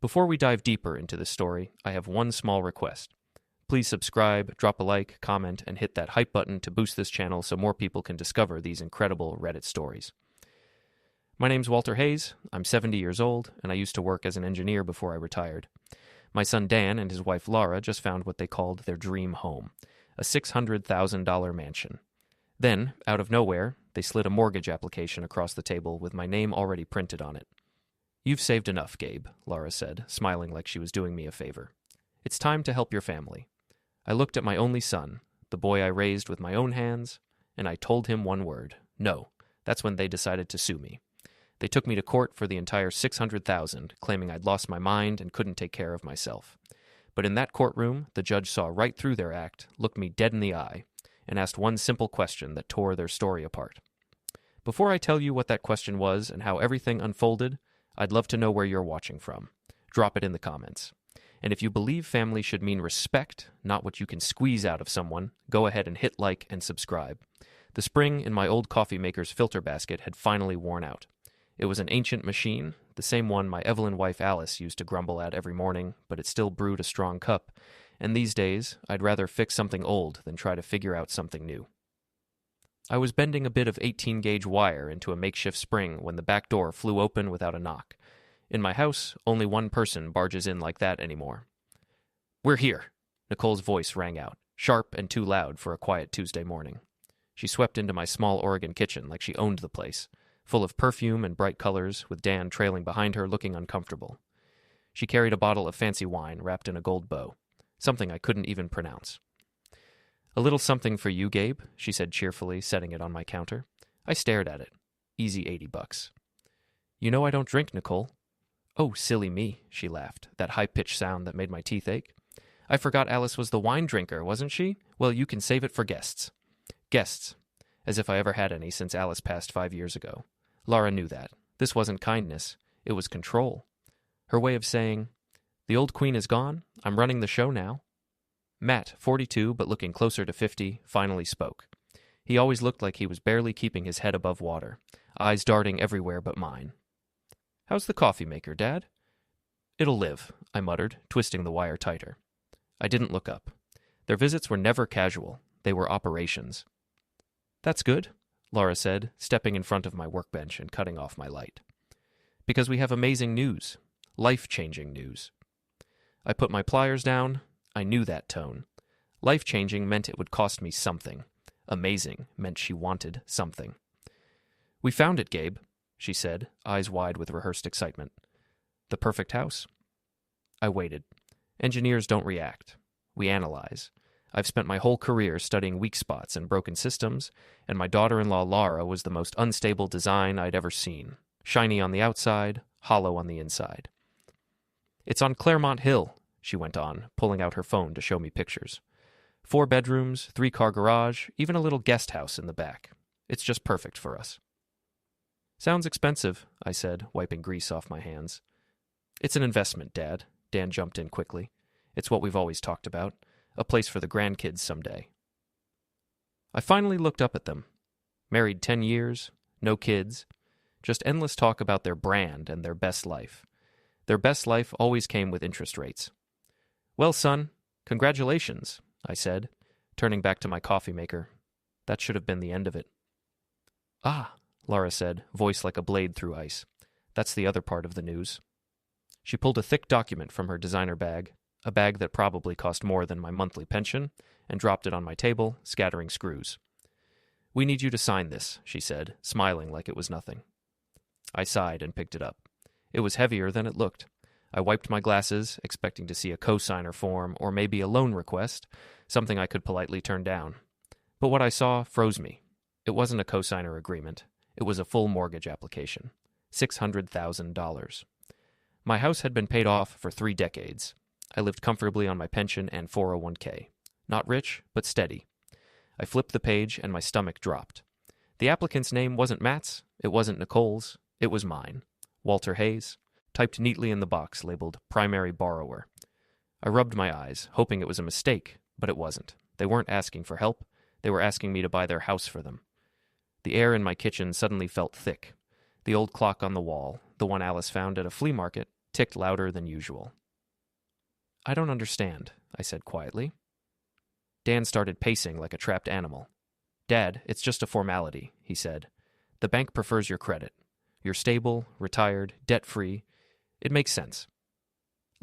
Before we dive deeper into this story, I have one small request. Please subscribe, drop a like, comment, and hit that hype button to boost this channel so more people can discover these incredible Reddit stories. My name's Walter Hayes, I'm 70 years old, and I used to work as an engineer before I retired. My son Dan and his wife Lara just found what they called their dream home, a $600,000 mansion. Then, out of nowhere, they slid a mortgage application across the table with my name already printed on it. "You've saved enough, Gabe," Lara said, smiling like she was doing me a favor. "It's time to help your family." I looked at my only son, the boy I raised with my own hands, and I told him one word: no. That's when they decided to sue me. They took me to court for the entire $600,000, claiming I'd lost my mind and couldn't take care of myself. But in that courtroom, the judge saw right through their act, looked me dead in the eye, and asked one simple question that tore their story apart. Before I tell you what that question was and how everything unfolded, I'd love to know where you're watching from. Drop it in the comments. And if you believe family should mean respect, not what you can squeeze out of someone, go ahead and hit like and subscribe. The spring in my old coffee maker's filter basket had finally worn out. It was an ancient machine, the same one my Evelyn wife Alice used to grumble at every morning, but it still brewed a strong cup, and these days I'd rather fix something old than try to figure out something new. I was bending a bit of 18-gauge wire into a makeshift spring when the back door flew open without a knock. In my house, only one person barges in like that anymore. "We're here," Nicole's voice rang out, sharp and too loud for a quiet Tuesday morning. She swept into my small Oregon kitchen like she owned the place, full of perfume and bright colors, with Dan trailing behind her looking uncomfortable. She carried a bottle of fancy wine wrapped in a gold bow, something I couldn't even pronounce. "A little something for you, Gabe," she said cheerfully, setting it on my counter. I stared at it. Easy $80. "You know I don't drink, Nicole." "Oh, silly me," she laughed, that high-pitched sound that made my teeth ache. "I forgot Alice was the wine drinker, wasn't she? Well, you can save it for guests." Guests. As if I ever had any since Alice passed 5 years ago. Lara knew that. This wasn't kindness. It was control. Her way of saying, "The old queen is gone. I'm running the show now." Matt, 42 but looking closer to 50, finally spoke. He always looked like he was barely keeping his head above water, eyes darting everywhere but mine. "How's the coffee maker, Dad?" "It'll live," I muttered, twisting the wire tighter. I didn't look up. Their visits were never casual. They were operations. "That's good," Lara said, stepping in front of my workbench and cutting off my light. "Because we have amazing news. Life-changing news." I put my pliers down. I knew that tone. Life-changing meant it would cost me something. Amazing meant she wanted something. "We found it, Gabe," she said, eyes wide with rehearsed excitement. "The perfect house?" I waited. Engineers don't react. We analyze. I've spent my whole career studying weak spots and broken systems, and my daughter-in-law Lara was the most unstable design I'd ever seen. Shiny on the outside, hollow on the inside. "It's on Claremont Hill," she went on, pulling out her phone to show me pictures. 4 bedrooms, 3-car garage, even a little guest house in the back. It's just perfect for us. "Sounds expensive," I said, wiping grease off my hands. "It's an investment, Dad," Dan jumped in quickly. "It's what we've always talked about. A place for the grandkids someday." I finally looked up at them. Married 10 years, no kids, just endless talk about their brand and their best life. Their best life always came with interest rates. "Well, son, congratulations," I said, turning back to my coffee maker. That should have been the end of it. "Ah," Lara said, voice like a blade through ice. "That's the other part of the news." She pulled a thick document from her designer bag, a bag that probably cost more than my monthly pension, and dropped it on my table, scattering screws. "We need you to sign this," she said, smiling like it was nothing. I sighed and picked it up. It was heavier than it looked. I wiped my glasses, expecting to see a co-signer form or maybe a loan request, something I could politely turn down. But what I saw froze me. It wasn't a co-signer agreement. It was a full mortgage application. $600,000. My house had been paid off for 3 decades. I lived comfortably on my pension and 401k. Not rich, but steady. I flipped the page and my stomach dropped. The applicant's name wasn't Matt's, it wasn't Nicole's, it was mine. Walter Hayes, typed neatly in the box labeled Primary Borrower. I rubbed my eyes, hoping it was a mistake, but it wasn't. They weren't asking for help. They were asking me to buy their house for them. The air in my kitchen suddenly felt thick. The old clock on the wall, the one Alice found at a flea market, ticked louder than usual. "I don't understand," I said quietly. Dan started pacing like a trapped animal. "Dad, it's just a formality," he said. "The bank prefers your credit. You're stable, retired, debt-free. It makes sense."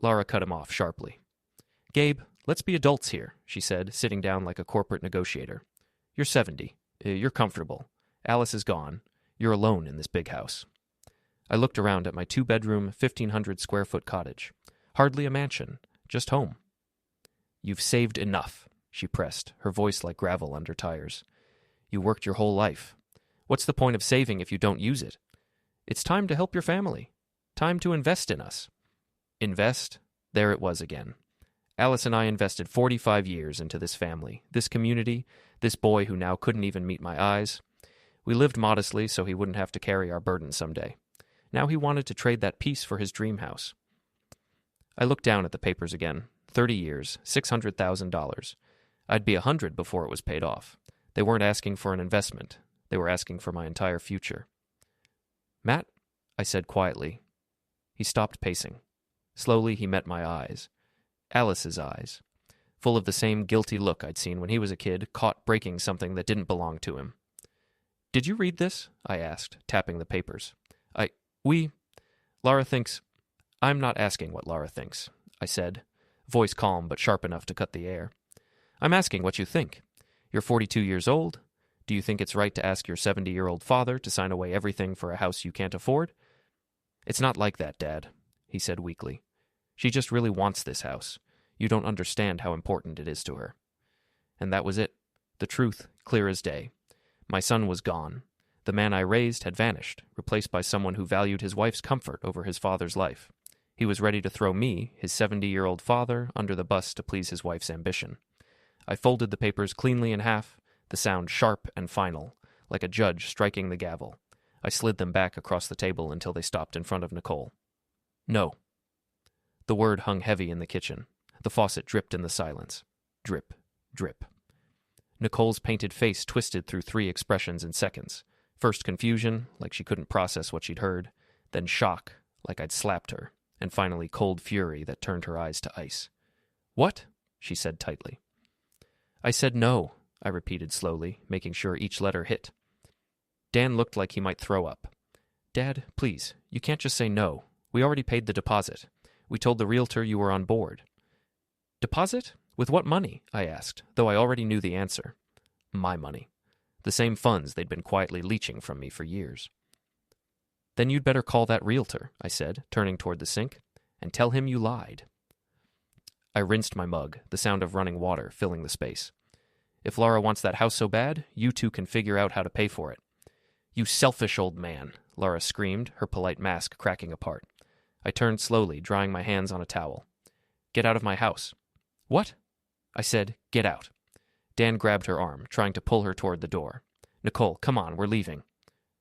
Lara cut him off sharply. "Gabe, let's be adults here," she said, sitting down like a corporate negotiator. "You're 70. You're comfortable. Alice is gone. You're alone in this big house." I looked around at my 2-bedroom, 1,500-square-foot cottage. Hardly a mansion, just home. "You've saved enough," she pressed, her voice like gravel under tires. "You worked your whole life. What's the point of saving if you don't use it? It's time to help your family. Time to invest in us." Invest? There it was again. Alice and I invested 45 years into this family, this community, this boy who now couldn't even meet my eyes. We lived modestly so he wouldn't have to carry our burden someday. Now he wanted to trade that piece for his dream house. I looked down at the papers again. 30 years, $600,000. I'd be 100 before it was paid off. They weren't asking for an investment. They were asking for my entire future. "Matt," I said quietly. He stopped pacing. Slowly he met my eyes. Alice's eyes. Full of the same guilty look I'd seen when he was a kid, caught breaking something that didn't belong to him. "Did you read this?" I asked, tapping the papers. Lara thinks—" "I'm not asking what Lara thinks," I said, voice calm but sharp enough to cut the air. "I'm asking what you think. You're 42 years old. Do you think it's right to ask your 70-year-old father to sign away everything for a house you can't afford?" "It's not like that, Dad," he said weakly. "She just really wants this house. You don't understand how important it is to her." And that was it. The truth, clear as day. My son was gone. The man I raised had vanished, replaced by someone who valued his wife's comfort over his father's life. He was ready to throw me, his 70-year-old father, under the bus to please his wife's ambition. I folded the papers cleanly in half, the sound sharp and final, like a judge striking the gavel. I slid them back across the table until they stopped in front of Nicole. "No." The word hung heavy in the kitchen. The faucet dripped in the silence. Drip, drip. Nicole's painted face twisted through 3 expressions in seconds. First confusion, like she couldn't process what she'd heard, then shock, like I'd slapped her, and finally cold fury that turned her eyes to ice. "What?" she said tightly. "I said no," I repeated slowly, making sure each letter hit. Dan looked like he might throw up. "Dad, please, you can't just say no. We already paid the deposit. We told the realtor you were on board." "Deposit? With what money?" I asked, though I already knew the answer. My money. The same funds they'd been quietly leeching from me for years. "Then you'd better call that realtor," I said, turning toward the sink, "and tell him you lied." I rinsed my mug, the sound of running water filling the space. "If Lara wants that house so bad, you two can figure out how to pay for it." "You selfish old man," Lara screamed, her polite mask cracking apart. I turned slowly, drying my hands on a towel. "Get out of my house." "What?" I said, "Get out." Dan grabbed her arm, trying to pull her toward the door. "Nicole, come on, we're leaving."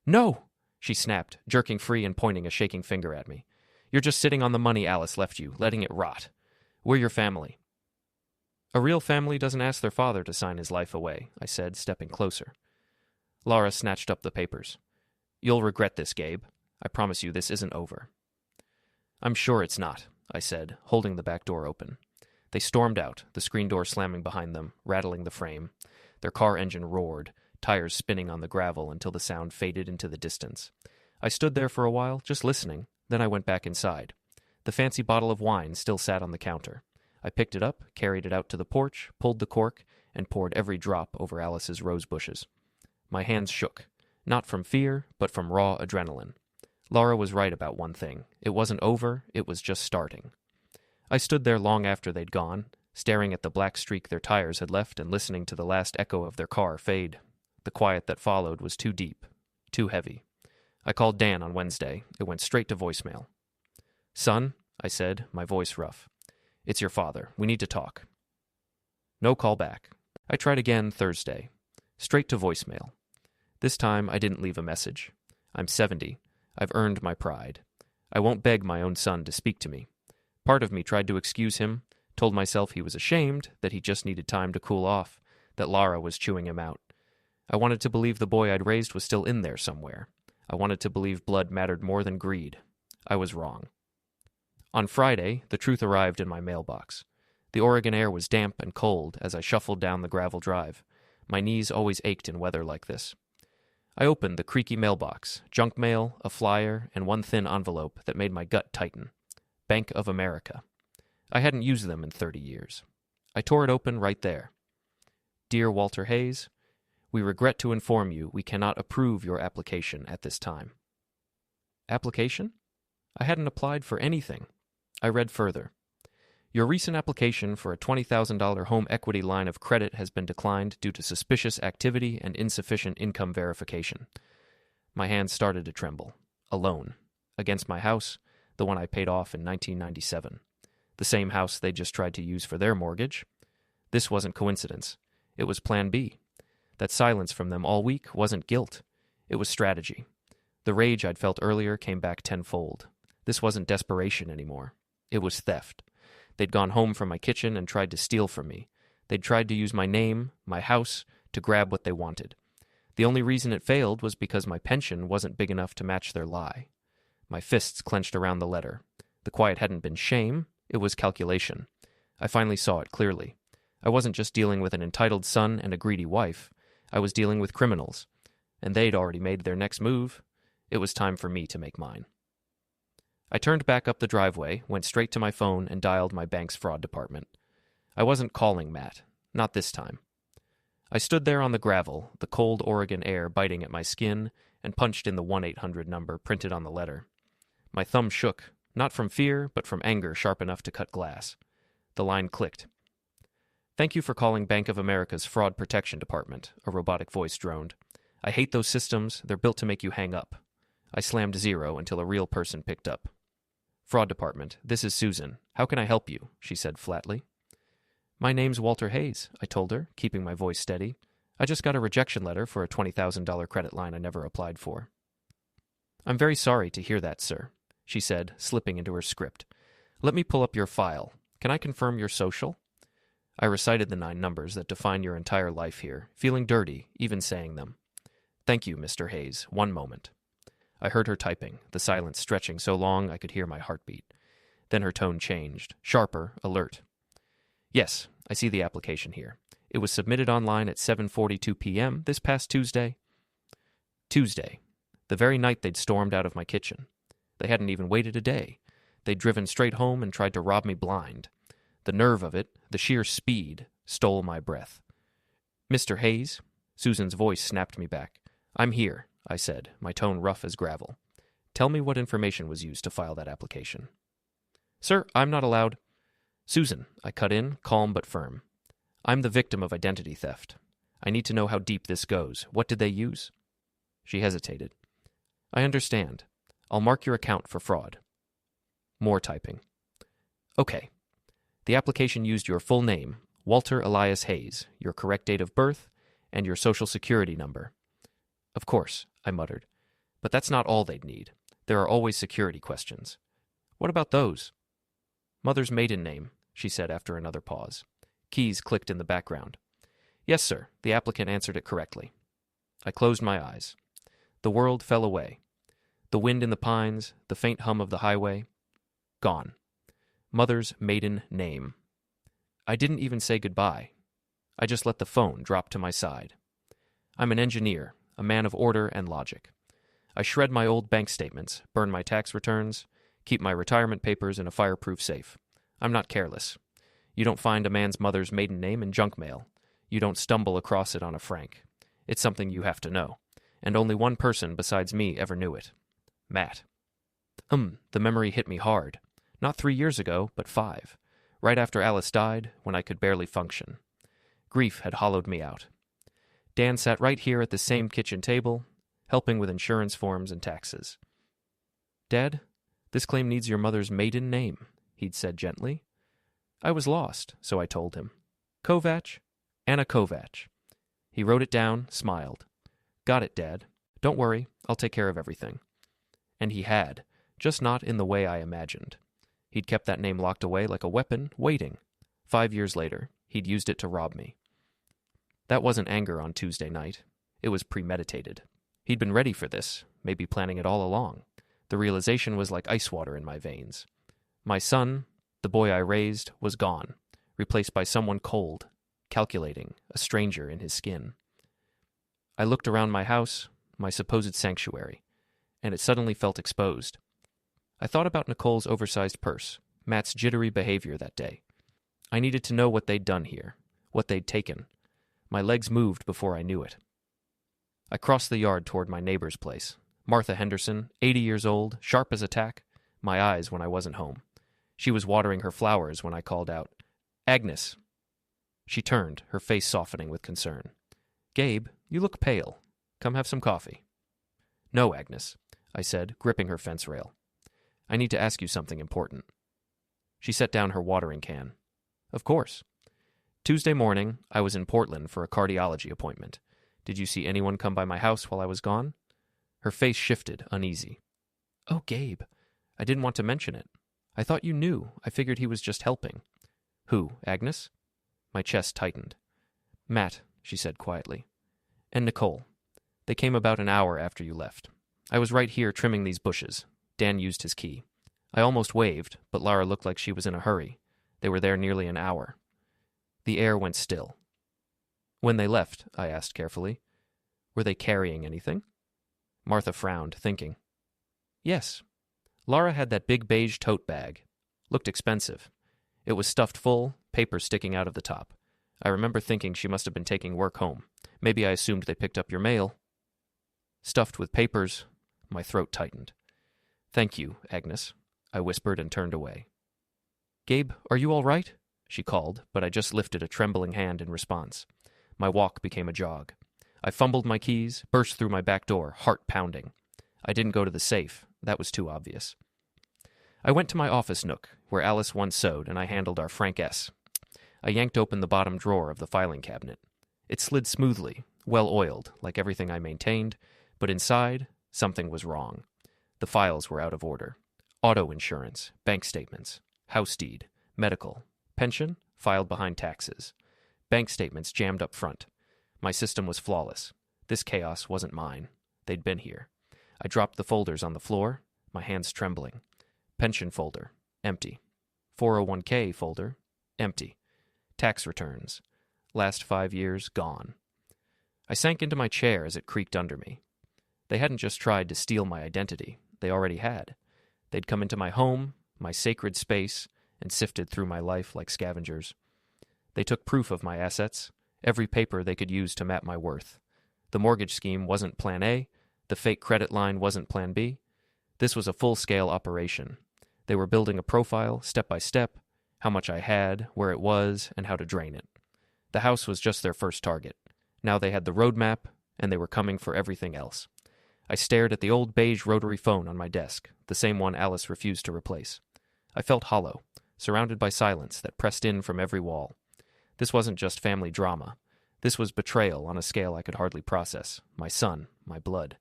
"No!" she snapped, jerking free and pointing a shaking finger at me. "You're just sitting on the money Alice left you, letting it rot. We're your family." "A real family doesn't ask their father to sign his life away," I said, stepping closer. Lara snatched up the papers. "You'll regret this, Gabe. I promise you this isn't over." "I'm sure it's not," I said, holding the back door open. They stormed out, the screen door slamming behind them, rattling the frame. Their car engine roared, tires spinning on the gravel until the sound faded into the distance. I stood there for a while, just listening, then I went back inside. The fancy bottle of wine still sat on the counter. I picked it up, carried it out to the porch, pulled the cork, and poured every drop over Alice's rose bushes. My hands shook, not from fear, but from raw adrenaline. Lara was right about one thing. It wasn't over, it was just starting. I stood there long after they'd gone, staring at the black streak their tires had left and listening to the last echo of their car fade. The quiet that followed was too deep, too heavy. I called Dan on Wednesday. It went straight to voicemail. "Son," I said, my voice rough. "It's your father. We need to talk." No call back. I tried again Thursday. Straight to voicemail. This time I didn't leave a message. I'm 70. I've earned my pride. I won't beg my own son to speak to me. Part of me tried to excuse him, told myself he was ashamed, that he just needed time to cool off, that Lara was chewing him out. I wanted to believe the boy I'd raised was still in there somewhere. I wanted to believe blood mattered more than greed. I was wrong. On Friday, the truth arrived in my mailbox. The Oregon air was damp and cold as I shuffled down the gravel drive. My knees always ached in weather like this. I opened the creaky mailbox, junk mail, a flyer, and one thin envelope that made my gut tighten. Bank of America. I hadn't used them in 30 years. I tore it open right there. Dear Walter Hayes, we regret to inform you we cannot approve your application at this time. Application? I hadn't applied for anything. I read further. Your recent application for a $20,000 home equity line of credit has been declined due to suspicious activity and insufficient income verification. My hands started to tremble. Alone. Against my house, the one I paid off in 1997. The same house they just tried to use for their mortgage. This wasn't coincidence. It was Plan B. That silence from them all week wasn't guilt. It was strategy. The rage I'd felt earlier came back tenfold. This wasn't desperation anymore. It was theft. They'd gone home from my kitchen and tried to steal from me. They'd tried to use my name, my house, to grab what they wanted. The only reason it failed was because my pension wasn't big enough to match their lie. My fists clenched around the letter. The quiet hadn't been shame, it was calculation. I finally saw it clearly. I wasn't just dealing with an entitled son and a greedy wife. I was dealing with criminals. And they'd already made their next move. It was time for me to make mine. I turned back up the driveway, went straight to my phone, and dialed my bank's fraud department. I wasn't calling Matt. Not this time. I stood there on the gravel, the cold Oregon air biting at my skin, and punched in the 1-800 number printed on the letter. My thumb shook, not from fear, but from anger sharp enough to cut glass. The line clicked. Thank you for calling Bank of America's Fraud Protection Department, a robotic voice droned. I hate those systems. They're built to make you hang up. I slammed 0 until a real person picked up. Fraud Department, this is Susan. How can I help you? She said flatly. My name's Walter Hayes, I told her, keeping my voice steady. I just got a rejection letter for a $20,000 credit line I never applied for. I'm very sorry to hear that, sir, she said, slipping into her script. Let me pull up your file. Can I confirm your social? I recited the 9 numbers that define your entire life here, feeling dirty, even saying them. Thank you, Mr. Hayes. One moment. I heard her typing, the silence stretching so long I could hear my heartbeat. Then her tone changed, sharper, alert. Yes, I see the application here. It was submitted online at 7:42 p.m. this past Tuesday. Tuesday, the very night they'd stormed out of my kitchen. They hadn't even waited a day. They'd driven straight home and tried to rob me blind. The nerve of it, the sheer speed, stole my breath. Mr. Hayes? Susan's voice snapped me back. I'm here, I said, my tone rough as gravel. Tell me what information was used to file that application. Sir, I'm not allowed. Susan, I cut in, calm but firm. I'm the victim of identity theft. I need to know how deep this goes. What did they use? She hesitated. I understand. I'll mark your account for fraud. More typing. Okay. The application used your full name, Walter Elias Hayes, your correct date of birth, and your social security number. Of course, I muttered. But that's not all they'd need. There are always security questions. What about those? Mother's maiden name, she said after another pause. Keys clicked in the background. Yes, sir, the applicant answered it correctly. I closed my eyes. The world fell away. The wind in the pines, the faint hum of the highway. Gone. Mother's maiden name. I didn't even say goodbye. I just let the phone drop to my side. I'm an engineer, a man of order and logic. I shred my old bank statements, burn my tax returns, keep my retirement papers in a fireproof safe. I'm not careless. You don't find a man's mother's maiden name in junk mail. You don't stumble across it on a frank. It's something you have to know. And only one person besides me ever knew it. Matt. The memory hit me hard. Not 3 years ago, but 5. Right after Alice died, when I could barely function. Grief had hollowed me out. Dan sat right here at the same kitchen table, helping with insurance forms and taxes. Dad, this claim needs your mother's maiden name, he'd said gently. I was lost, so I told him. Kovac? Anna Kovac. He wrote it down, smiled. Got it, Dad. Don't worry, I'll take care of everything. And he had, just not in the way I imagined. He'd kept that name locked away like a weapon, waiting. 5 years later, he'd used it to rob me. That wasn't anger on Tuesday night. It was premeditated. He'd been ready for this, maybe planning it all along. The realization was like ice water in my veins. My son, the boy I raised, was gone, replaced by someone cold, calculating, a stranger in his skin. I looked around my house, my supposed sanctuary, and it suddenly felt exposed. I thought about Nicole's oversized purse, Matt's jittery behavior that day. I needed to know what they'd done here, what they'd taken. My legs moved before I knew it. I crossed the yard toward my neighbor's place. Martha Henderson, 80 years old, sharp as a tack, my eyes when I wasn't home. She was watering her flowers when I called out, "Agnes." She turned, her face softening with concern. "Gabe, you look pale. Come have some coffee." "No, Agnes," I said, gripping her fence rail. "I need to ask you something important." She set down her watering can. "Of course." "Tuesday morning, I was in Portland for a cardiology appointment. Did you see anyone come by my house while I was gone?" Her face shifted, uneasy. "Oh, Gabe, I didn't want to mention it. I thought you knew. I figured he was just helping." "Who, Agnes?" My chest tightened. "Matt," she said quietly. "And Nicole. They came about an hour after you left. I was right here trimming these bushes. Dan used his key. I almost waved, but Lara looked like she was in a hurry. They were there nearly an hour." The air went still. "When they left," I asked carefully, "were they carrying anything?" Martha frowned, thinking. "Yes. Lara had that big beige tote bag. Looked expensive. It was stuffed full, papers sticking out of the top. I remember thinking she must have been taking work home. Maybe I assumed they picked up your mail." Stuffed with papers, my throat tightened. "Thank you, Agnes," I whispered and turned away. "Gabe, are you all right?" she called, but I just lifted a trembling hand in response. My walk became a jog. I fumbled my keys, burst through my back door, heart pounding. I didn't go to the safe. That was too obvious. I went to my office nook, where Alice once sewed, and I handled our Frank S. I yanked open the bottom drawer of the filing cabinet. It slid smoothly, well-oiled, like everything I maintained, but inside, something was wrong. The files were out of order. Auto insurance, bank statements, house deed, medical, pension, filed behind taxes. Bank statements jammed up front. My system was flawless. This chaos wasn't mine. They'd been here. I dropped the folders on the floor, my hands trembling. Pension folder, empty. 401k folder, empty. Tax returns. Last 5 years, gone. I sank into my chair as it creaked under me. They hadn't just tried to steal my identity. They already had. They'd come into my home, my sacred space, and sifted through my life like scavengers. They took proof of my assets, every paper they could use to map my worth. The mortgage scheme wasn't Plan A. The fake credit line wasn't Plan B. This was a full-scale operation. They were building a profile, step by step, how much I had, where it was, and how to drain it. The house was just their first target. Now they had the roadmap, and they were coming for everything else. I stared at the old beige rotary phone on my desk, the same one Alice refused to replace. I felt hollow, surrounded by silence that pressed in from every wall. This wasn't just family drama. This was betrayal on a scale I could hardly process. My son, my blood.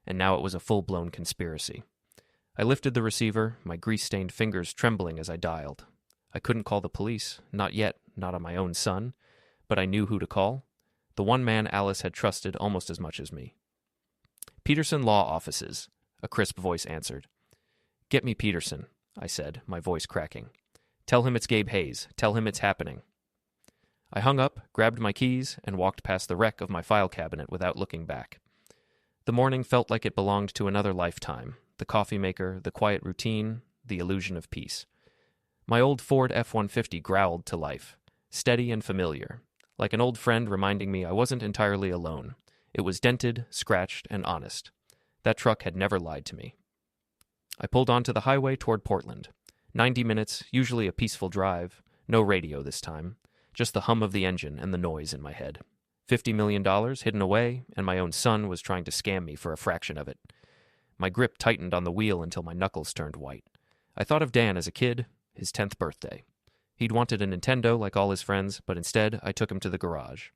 And now it was a full-blown conspiracy. I lifted the receiver, my grease-stained fingers trembling as I dialed. I couldn't call the police, not yet, not on my own son, but I knew who to call. The one man Alice had trusted almost as much as me. "Peterson Law Offices," a crisp voice answered. "Get me Peterson," I said, my voice cracking. "Tell him it's Gabe Hayes. Tell him it's happening." I hung up, grabbed my keys, and walked past the wreck of my file cabinet without looking back. The morning felt like it belonged to another lifetime. The coffee maker, the quiet routine, the illusion of peace. My old Ford F-150 growled to life, steady and familiar, like an old friend reminding me I wasn't entirely alone. It was dented, scratched, and honest. That truck had never lied to me. I pulled onto the highway toward Portland. 90 minutes, usually a peaceful drive. No radio this time. Just the hum of the engine and the noise in my head. $50 million hidden away, and my own son was trying to scam me for a fraction of it. My grip tightened on the wheel until my knuckles turned white. I thought of Dan as a kid, his 10th birthday. He'd wanted a Nintendo like all his friends, but instead I took him to the garage.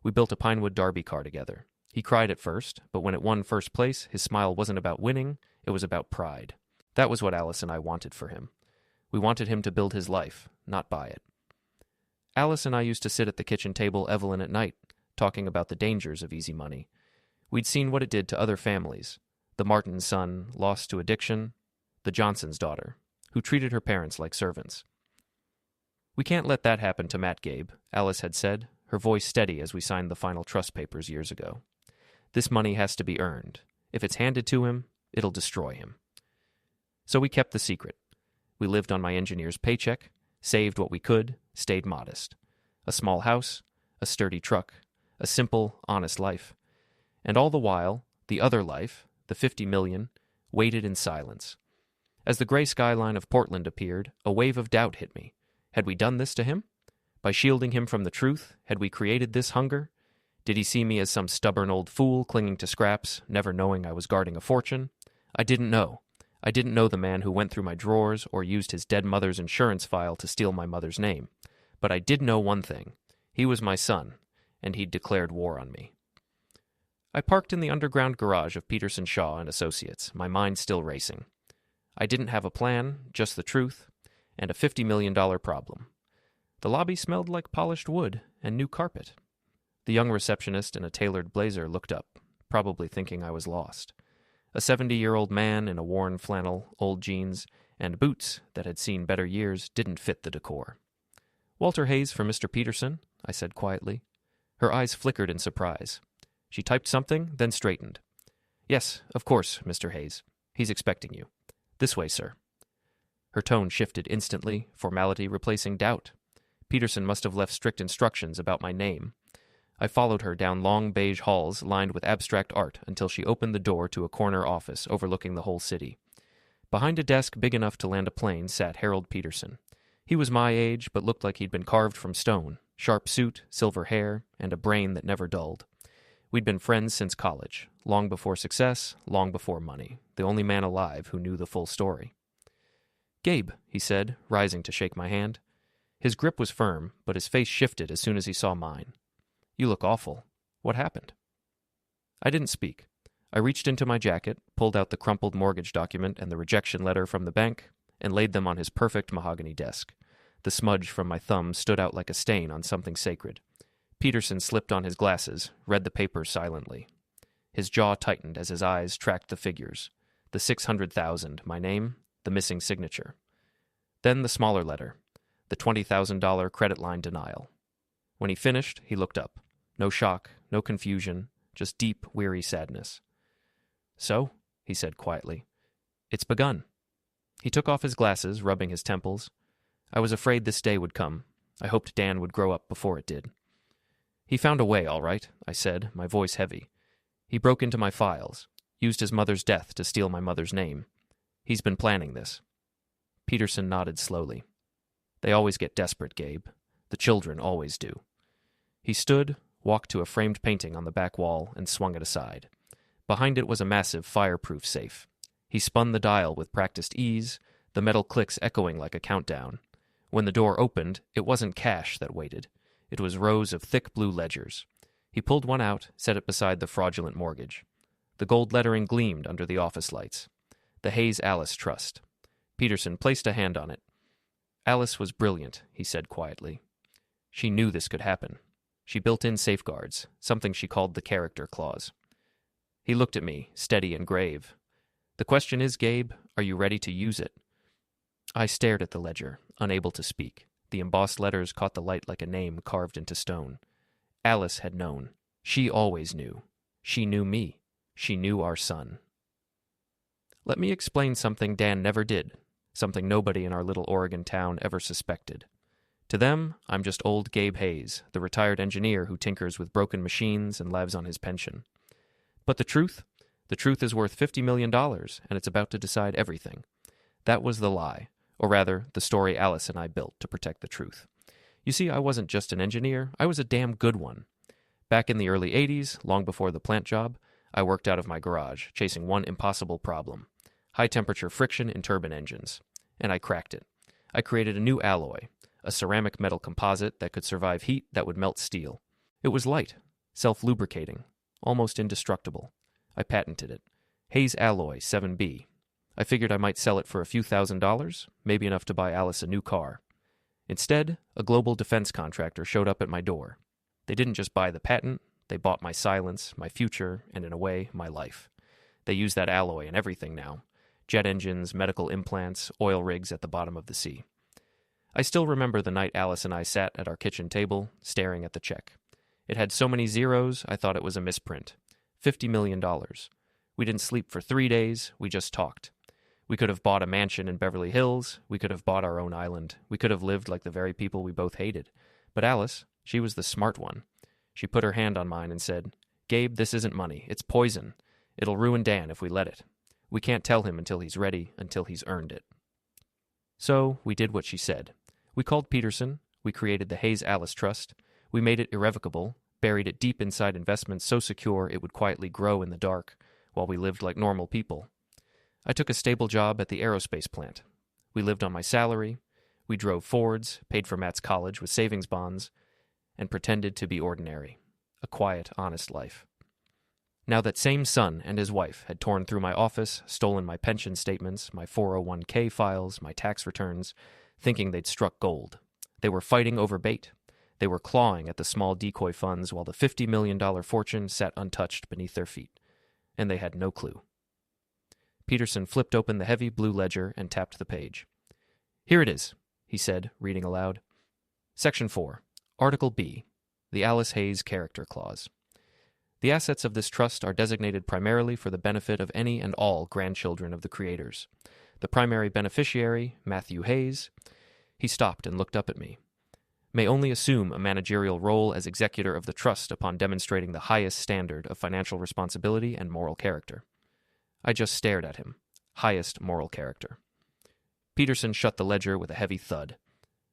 We built a Pinewood Derby car together. He cried at first, but when it won first place, his smile wasn't about winning, it was about pride. That was what Alice and I wanted for him. We wanted him to build his life, not buy it. Alice and I used to sit at the kitchen table Evelyn at night, talking about the dangers of easy money. We'd seen what it did to other families. The Martin's son, lost to addiction. The Johnson's daughter, who treated her parents like servants. "We can't let that happen to Matt, Gabe," Alice had said, her voice steady as we signed the final trust papers years ago. "This money has to be earned. If it's handed to him, it'll destroy him." So we kept the secret. We lived on my engineer's paycheck, saved what we could, stayed modest. A small house, a sturdy truck, a simple, honest life. And all the while, the other life, the 50 million, waited in silence. As the gray skyline of Portland appeared, a wave of doubt hit me. Had we done this to him? By shielding him from the truth, had we created this hunger? Did he see me as some stubborn old fool clinging to scraps, never knowing I was guarding a fortune? I didn't know. I didn't know the man who went through my drawers or used his dead mother's insurance file to steal my mother's name. But I did know one thing. He was my son, and he'd declared war on me. I parked in the underground garage of Peterson Shaw and Associates, my mind still racing. I didn't have a plan, just the truth, and a $50 million problem. The lobby smelled like polished wood and new carpet. The young receptionist in a tailored blazer looked up, probably thinking I was lost. A 70-year-old man in a worn flannel, old jeans, and boots that had seen better years didn't fit the decor. "Walter Hayes for Mr. Peterson," I said quietly. Her eyes flickered in surprise. She typed something, then straightened. "Yes, of course, Mr. Hayes. He's expecting you. This way, sir." Her tone shifted instantly, formality replacing doubt. Peterson must have left strict instructions about my name. I followed her down long beige halls lined with abstract art until she opened the door to a corner office overlooking the whole city. Behind a desk big enough to land a plane sat Harold Peterson. He was my age, but looked like he'd been carved from stone, sharp suit, silver hair, and a brain that never dulled. We'd been friends since college, long before success, long before money, the only man alive who knew the full story. "Gabe," he said, rising to shake my hand. His grip was firm, but his face shifted as soon as he saw mine. "You look awful. What happened?" I didn't speak. I reached into my jacket, pulled out the crumpled mortgage document and the rejection letter from the bank, and laid them on his perfect mahogany desk. The smudge from my thumb stood out like a stain on something sacred. Peterson slipped on his glasses, read the papers silently. His jaw tightened as his eyes tracked the figures. The 600,000, my name, the missing signature. Then the smaller letter, the $20,000 credit line denial. When he finished, he looked up. No shock, no confusion, just deep, weary sadness. "So," he said quietly, "it's begun." He took off his glasses, rubbing his temples. "I was afraid this day would come. I hoped Dan would grow up before it did." "He found a way, all right," I said, my voice heavy. "He broke into my files, used his mother's death to steal my mother's name. He's been planning this." Peterson nodded slowly. "They always get desperate, Gabe. The children always do." He stood, walked to a framed painting on the back wall, and swung it aside. Behind it was a massive fireproof safe. He spun the dial with practiced ease, the metal clicks echoing like a countdown. When the door opened, it wasn't cash that waited. It was rows of thick blue ledgers. He pulled one out, set it beside the fraudulent mortgage. The gold lettering gleamed under the office lights. The Hayes Alice Trust. Peterson placed a hand on it. "Alice was brilliant," he said quietly. "She knew this could happen. She built in safeguards, something she called the character clause." He looked at me, steady and grave. "The question is, Gabe, are you ready to use it?" I stared at the ledger, unable to speak. The embossed letters caught the light like a name carved into stone. Alice had known. She always knew. She knew me. She knew our son. Let me explain something Dan never did, something nobody in our little Oregon town ever suspected. To them, I'm just old Gabe Hayes, the retired engineer who tinkers with broken machines and lives on his pension. But the truth is worth $50 million, and it's about to decide everything. That was the lie, or rather, the story Alice and I built to protect the truth. You see, I wasn't just an engineer, I was a damn good one. Back in the early 80s, long before the plant job, I worked out of my garage, chasing one impossible problem: high-temperature friction in turbine engines. And I cracked it. I created a new alloy, a ceramic metal composite that could survive heat that would melt steel. It was light, self-lubricating, almost indestructible. I patented it. Hayes Alloy 7B. I figured I might sell it for a few $1,000s, maybe enough to buy Alice a new car. Instead, a global defense contractor showed up at my door. They didn't just buy the patent, they bought my silence, my future, and in a way, my life. They use that alloy in everything now. jet engines, medical implants, oil rigs at the bottom of the sea. I still remember the night Alice and I sat at our kitchen table, staring at the check. It had so many zeros, I thought it was a misprint. $50 million. We didn't sleep for 3 days, we just talked. We could have bought a mansion in Beverly Hills, we could have bought our own island, we could have lived like the very people we both hated. But Alice, she was the smart one. She put her hand on mine and said, "Gabe, this isn't money, it's poison. It'll ruin Dan if we let it. We can't tell him until he's ready, until he's earned it." So, we did what she said. We called Peterson, we created the Hayes-Alice Trust, we made it irrevocable, buried it deep inside investments so secure it would quietly grow in the dark, while we lived like normal people. I took a stable job at the aerospace plant. We lived on my salary, we drove Fords, paid for Matt's college with savings bonds, and pretended to be ordinary. A quiet, honest life. Now that same son and his wife had torn through my office, stolen my pension statements, my 401k files, my tax returns, thinking they'd struck gold. They were fighting over bait. They were clawing at the small decoy funds while the $50 million fortune sat untouched beneath their feet. And they had no clue. Peterson flipped open the heavy blue ledger and tapped the page. "Here it is," he said, reading aloud. Section 4. Article B. The Alice Hayes Character Clause. The assets of this trust are designated primarily for the benefit of any and all grandchildren of the creators. The primary beneficiary, Matthew Hayes, he stopped and looked up at me, may only assume a managerial role as executor of the trust upon demonstrating the highest standard of financial responsibility and moral character. I just stared at him. Highest moral character. Peterson shut the ledger with a heavy thud.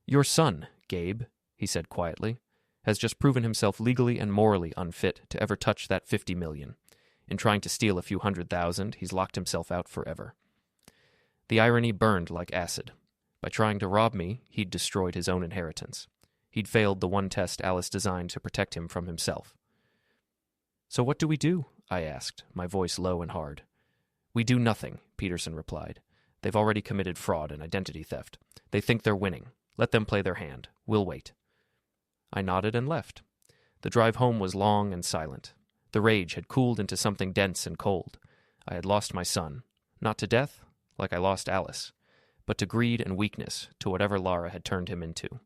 "Your son, Gabe," he said quietly, "has just proven himself legally and morally unfit to ever touch that $50 million. In trying to steal a few $100,000, he's locked himself out forever." The irony burned like acid. By trying to rob me, he'd destroyed his own inheritance. He'd failed the one test Alice designed to protect him from himself. "So what do we do?" I asked, my voice low and hard. "We do nothing," Peterson replied. "They've already committed fraud and identity theft. They think they're winning. Let them play their hand. We'll wait." I nodded and left. The drive home was long and silent. The rage had cooled into something dense and cold. I had lost my son. Not to death, like I lost Alice, but to greed and weakness, to whatever Lara had turned him into.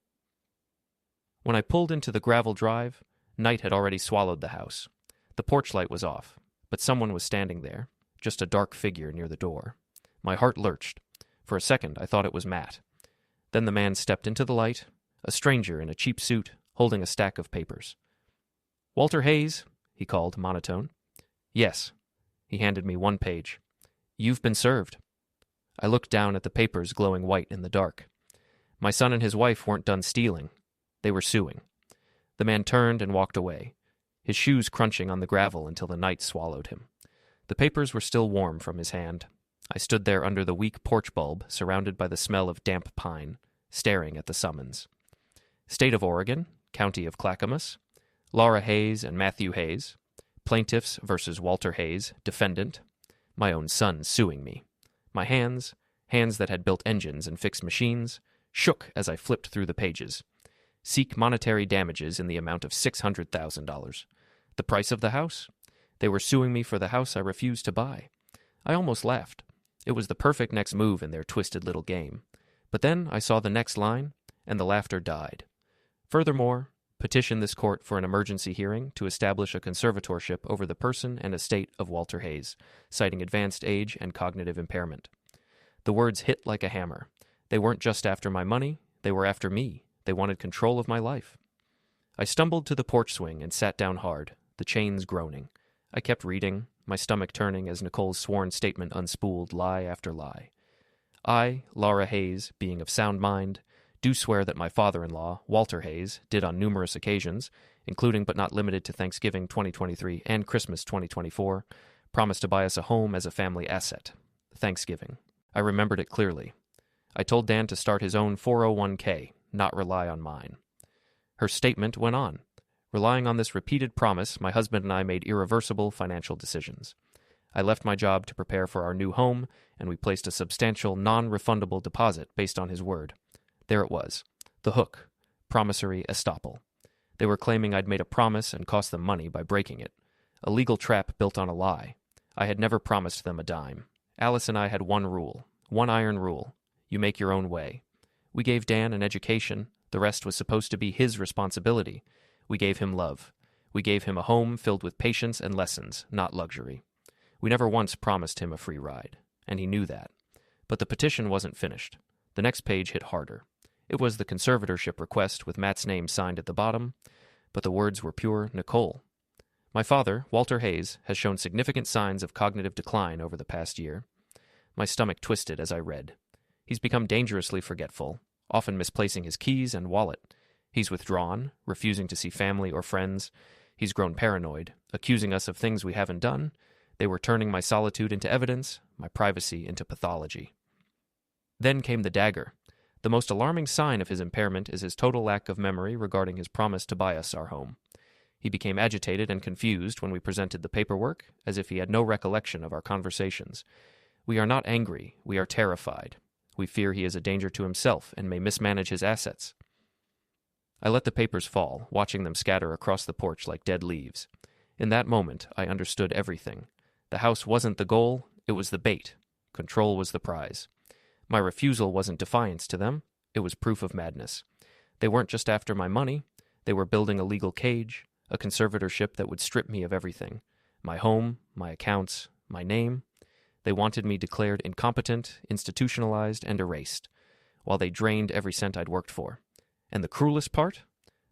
When I pulled into the gravel drive, night had already swallowed the house. The porch light was off, but someone was standing there, just a dark figure near the door. My heart lurched. For a second, I thought it was Matt. Then the man stepped into the light, a stranger in a cheap suit, holding a stack of papers. "Walter Hayes," he called, monotone. "Yes." He handed me one page. "You've been served." I looked down at the papers glowing white in the dark. My son and his wife weren't done stealing. They were suing. The man turned and walked away, his shoes crunching on the gravel until the night swallowed him. The papers were still warm from his hand. I stood there under the weak porch bulb, surrounded by the smell of damp pine, staring at the summons. State of Oregon, County of Clackamas, Lara Hayes and Matthew Hayes, plaintiffs versus Walter Hayes, defendant, my own son suing me. My hands that had built engines and fixed machines, shook as I flipped through the pages. Seek monetary damages in the amount of $600,000. The price of the house? They were suing me for the house I refused to buy. I almost laughed. It was the perfect next move in their twisted little game. But then I saw the next line, and the laughter died. Furthermore, petition this court for an emergency hearing to establish a conservatorship over the person and estate of Walter Hayes, citing advanced age and cognitive impairment. The words hit like a hammer. They weren't just after my money, they were after me. They wanted control of my life. I stumbled to the porch swing and sat down hard, the chains groaning. I kept reading, my stomach turning as Nicole's sworn statement unspooled lie after lie. I, Lara Hayes, being of sound mind, do swear that my father-in-law, Walter Hayes, did on numerous occasions, including but not limited to Thanksgiving 2023 and Christmas 2024, promise to buy us a home as a family asset. Thanksgiving. I remembered it clearly. I told Dan to start his own 401k, not rely on mine. Her statement went on. Relying on this repeated promise, my husband and I made irreversible financial decisions. I left my job to prepare for our new home, and we placed a substantial non-refundable deposit based on his word. There it was. The hook. Promissory estoppel. They were claiming I'd made a promise and cost them money by breaking it. A legal trap built on a lie. I had never promised them a dime. Alice and I had one rule, one iron rule. You make your own way. We gave Dan an education. The rest was supposed to be his responsibility. We gave him love. We gave him a home filled with patience and lessons, not luxury. We never once promised him a free ride, and he knew that. But the petition wasn't finished. The next page hit harder. It was the conservatorship request with Matt's name signed at the bottom, but the words were pure Nicole. My father, Walter Hayes, has shown significant signs of cognitive decline over the past year. My stomach twisted as I read. He's become dangerously forgetful, often misplacing his keys and wallet. He's withdrawn, refusing to see family or friends. He's grown paranoid, accusing us of things we haven't done. They were turning my solitude into evidence, my privacy into pathology. Then came the dagger. The most alarming sign of his impairment is his total lack of memory regarding his promise to buy us our home. He became agitated and confused when we presented the paperwork, as if he had no recollection of our conversations. We are not angry, we are terrified. We fear he is a danger to himself and may mismanage his assets. I let the papers fall, watching them scatter across the porch like dead leaves. In that moment, I understood everything. The house wasn't the goal, it was the bait. Control was the prize. My refusal wasn't defiance to them, it was proof of madness. They weren't just after my money, they were building a legal cage, a conservatorship that would strip me of everything. My home, my accounts, my name. They wanted me declared incompetent, institutionalized, and erased, while they drained every cent I'd worked for. And the cruelest part?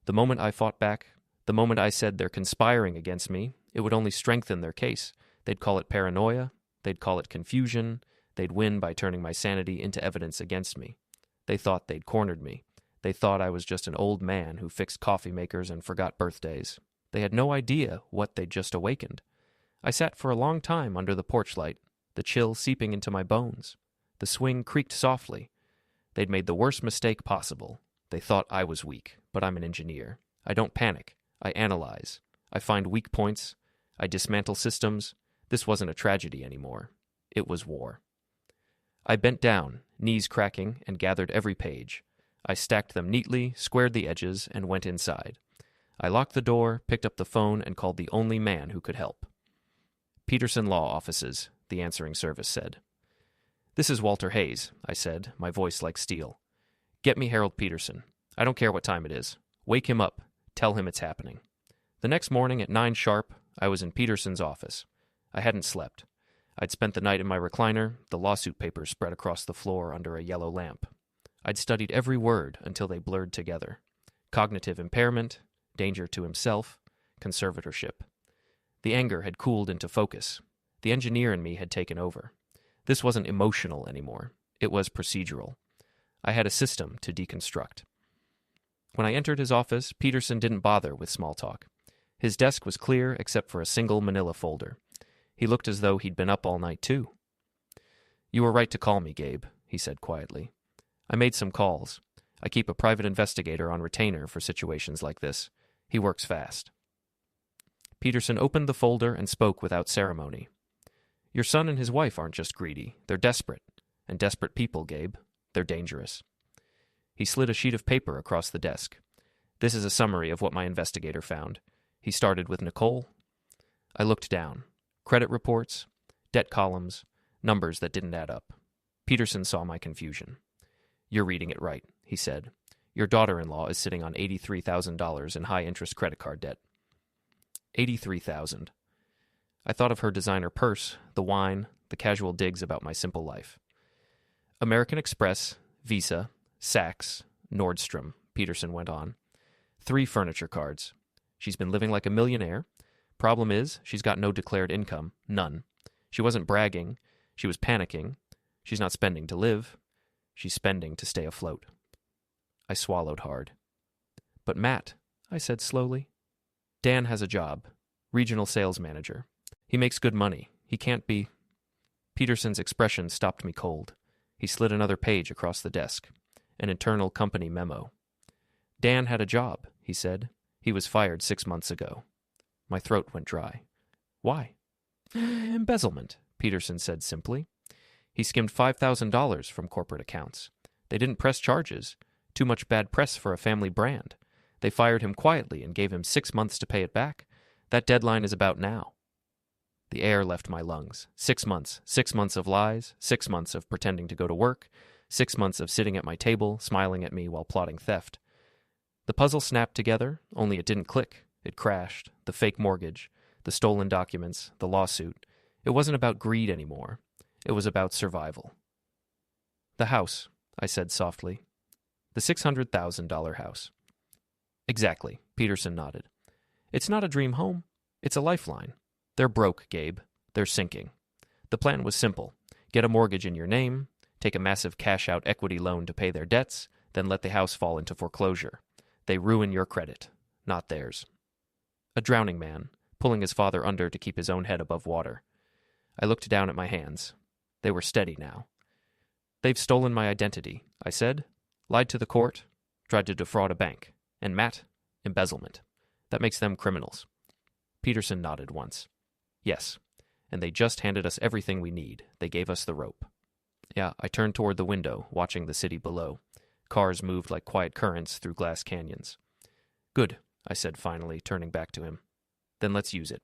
The moment I fought back, the moment I said they're conspiring against me, it would only strengthen their case. They'd call it paranoia, they'd call it confusion, they'd win by turning my sanity into evidence against me. They thought they'd cornered me. They thought I was just an old man who fixed coffee makers and forgot birthdays. They had no idea what they'd just awakened. I sat for a long time under the porch light, the chill seeping into my bones. The swing creaked softly. They'd made the worst mistake possible. They thought I was weak, but I'm an engineer. I don't panic. I analyze. I find weak points. I dismantle systems. This wasn't a tragedy anymore. It was war. I bent down, knees cracking, and gathered every page. I stacked them neatly, squared the edges, and went inside. I locked the door, picked up the phone, and called the only man who could help. Peterson Law Offices, the answering service said. "This is Walter Hayes," I said, my voice like steel. "Get me Harold Peterson. I don't care what time it is. Wake him up. Tell him it's happening." The next morning at 9 sharp, I was in Peterson's office. I hadn't slept. I'd spent the night in my recliner, the lawsuit papers spread across the floor under a yellow lamp. I'd studied every word until they blurred together. Cognitive impairment, danger to himself, conservatorship. The anger had cooled into focus. The engineer in me had taken over. This wasn't emotional anymore. It was procedural. I had a system to deconstruct. When I entered his office, Peterson didn't bother with small talk. His desk was clear except for a single manila folder. He looked as though he'd been up all night, too. "You were right to call me, Gabe," he said quietly. "I made some calls. I keep a private investigator on retainer for situations like this. He works fast." Peterson opened the folder and spoke without ceremony. "Your son and his wife aren't just greedy. They're desperate. And desperate people, Gabe. They're dangerous." He slid a sheet of paper across the desk. "This is a summary of what my investigator found." He started with Nicole. I looked down. Credit reports, debt columns, numbers that didn't add up. Peterson saw my confusion. "You're reading it right," he said. "Your daughter-in-law is sitting on $83,000 in high-interest credit card debt." 83,000. I thought of her designer purse, the wine, the casual digs about my simple life. "American Express, Visa, Saks, Nordstrom," Peterson went on. 3 furniture cards. She's been living like a millionaire. Problem is, she's got no declared income. None. She wasn't bragging. She was panicking. She's not spending to live. She's spending to stay afloat. I swallowed hard. "But Matt," I said slowly. "Dan has a job. Regional sales manager. He makes good money. He can't be..." Peterson's expression stopped me cold. He slid another page across the desk. An internal company memo. "Dan had a job," he said. "He was fired 6 months ago." My throat went dry. "Why?" "Embezzlement," Peterson said simply. "He skimmed $5,000 from corporate accounts. They didn't press charges. Too much bad press for a family brand. They fired him quietly and gave him 6 months to pay it back. That deadline is about now." The air left my lungs. 6 months. 6 months of lies. 6 months of pretending to go to work. 6 months of sitting at my table, smiling at me while plotting theft. The puzzle snapped together, only it didn't click. It crashed. The fake mortgage, the stolen documents, the lawsuit. It wasn't about greed anymore. It was about survival. "The house," I said softly. "The $600,000 house." "Exactly," Peterson nodded. "It's not a dream home. It's a lifeline. They're broke, Gabe. They're sinking. The plan was simple. Get a mortgage in your name, take a massive cash-out equity loan to pay their debts, then let the house fall into foreclosure. They ruin your credit, not theirs." A drowning man, pulling his father under to keep his own head above water. I looked down at my hands. They were steady now. "They've stolen my identity," I said. "Lied to the court, tried to defraud a bank. And Matt, embezzlement. That makes them criminals." Peterson nodded once. "Yes, and they just handed us everything we need. They gave us the rope." Yeah, I turned toward the window, watching the city below. Cars moved like quiet currents through glass canyons. "Good," I said finally, turning back to him. "Then let's use it."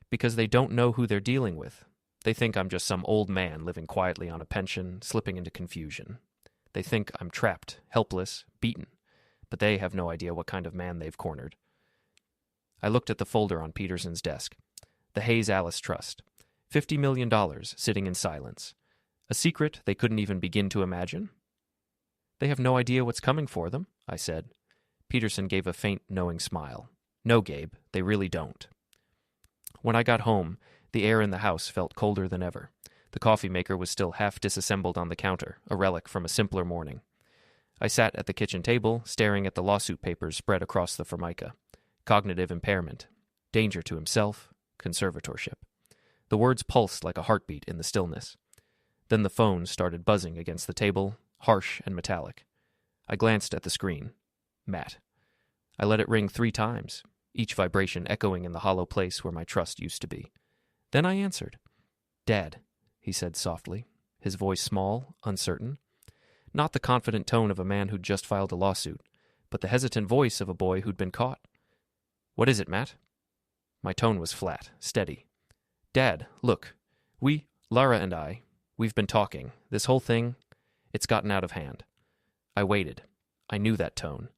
Because they don't know who they're dealing with. They think I'm just some old man living quietly on a pension, slipping into confusion. They think I'm trapped, helpless, beaten. But they have no idea what kind of man they've cornered. I looked at the folder on Peterson's desk. The Hayes Alice Trust. $50 million sitting in silence. A secret they couldn't even begin to imagine? "They have no idea what's coming for them," I said. Peterson gave a faint, knowing smile. "No, Gabe, they really don't." When I got home, the air in the house felt colder than ever. The coffee maker was still half disassembled on the counter, a relic from a simpler morning. I sat at the kitchen table, staring at the lawsuit papers spread across the formica. Cognitive impairment. Danger to himself. Conservatorship. The words pulsed like a heartbeat in the stillness. Then the phone started buzzing against the table, harsh and metallic. I glanced at the screen. Matt. I let it ring 3 times, each vibration echoing in the hollow place where my trust used to be. Then I answered. "Dad," he said softly, his voice small, uncertain. Not the confident tone of a man who'd just filed a lawsuit, but the hesitant voice of a boy who'd been caught. "What is it, Matt?" My tone was flat, steady. "Dad, look. Lara and I, we've been talking. This whole thing, it's gotten out of hand." I waited. I knew that tone.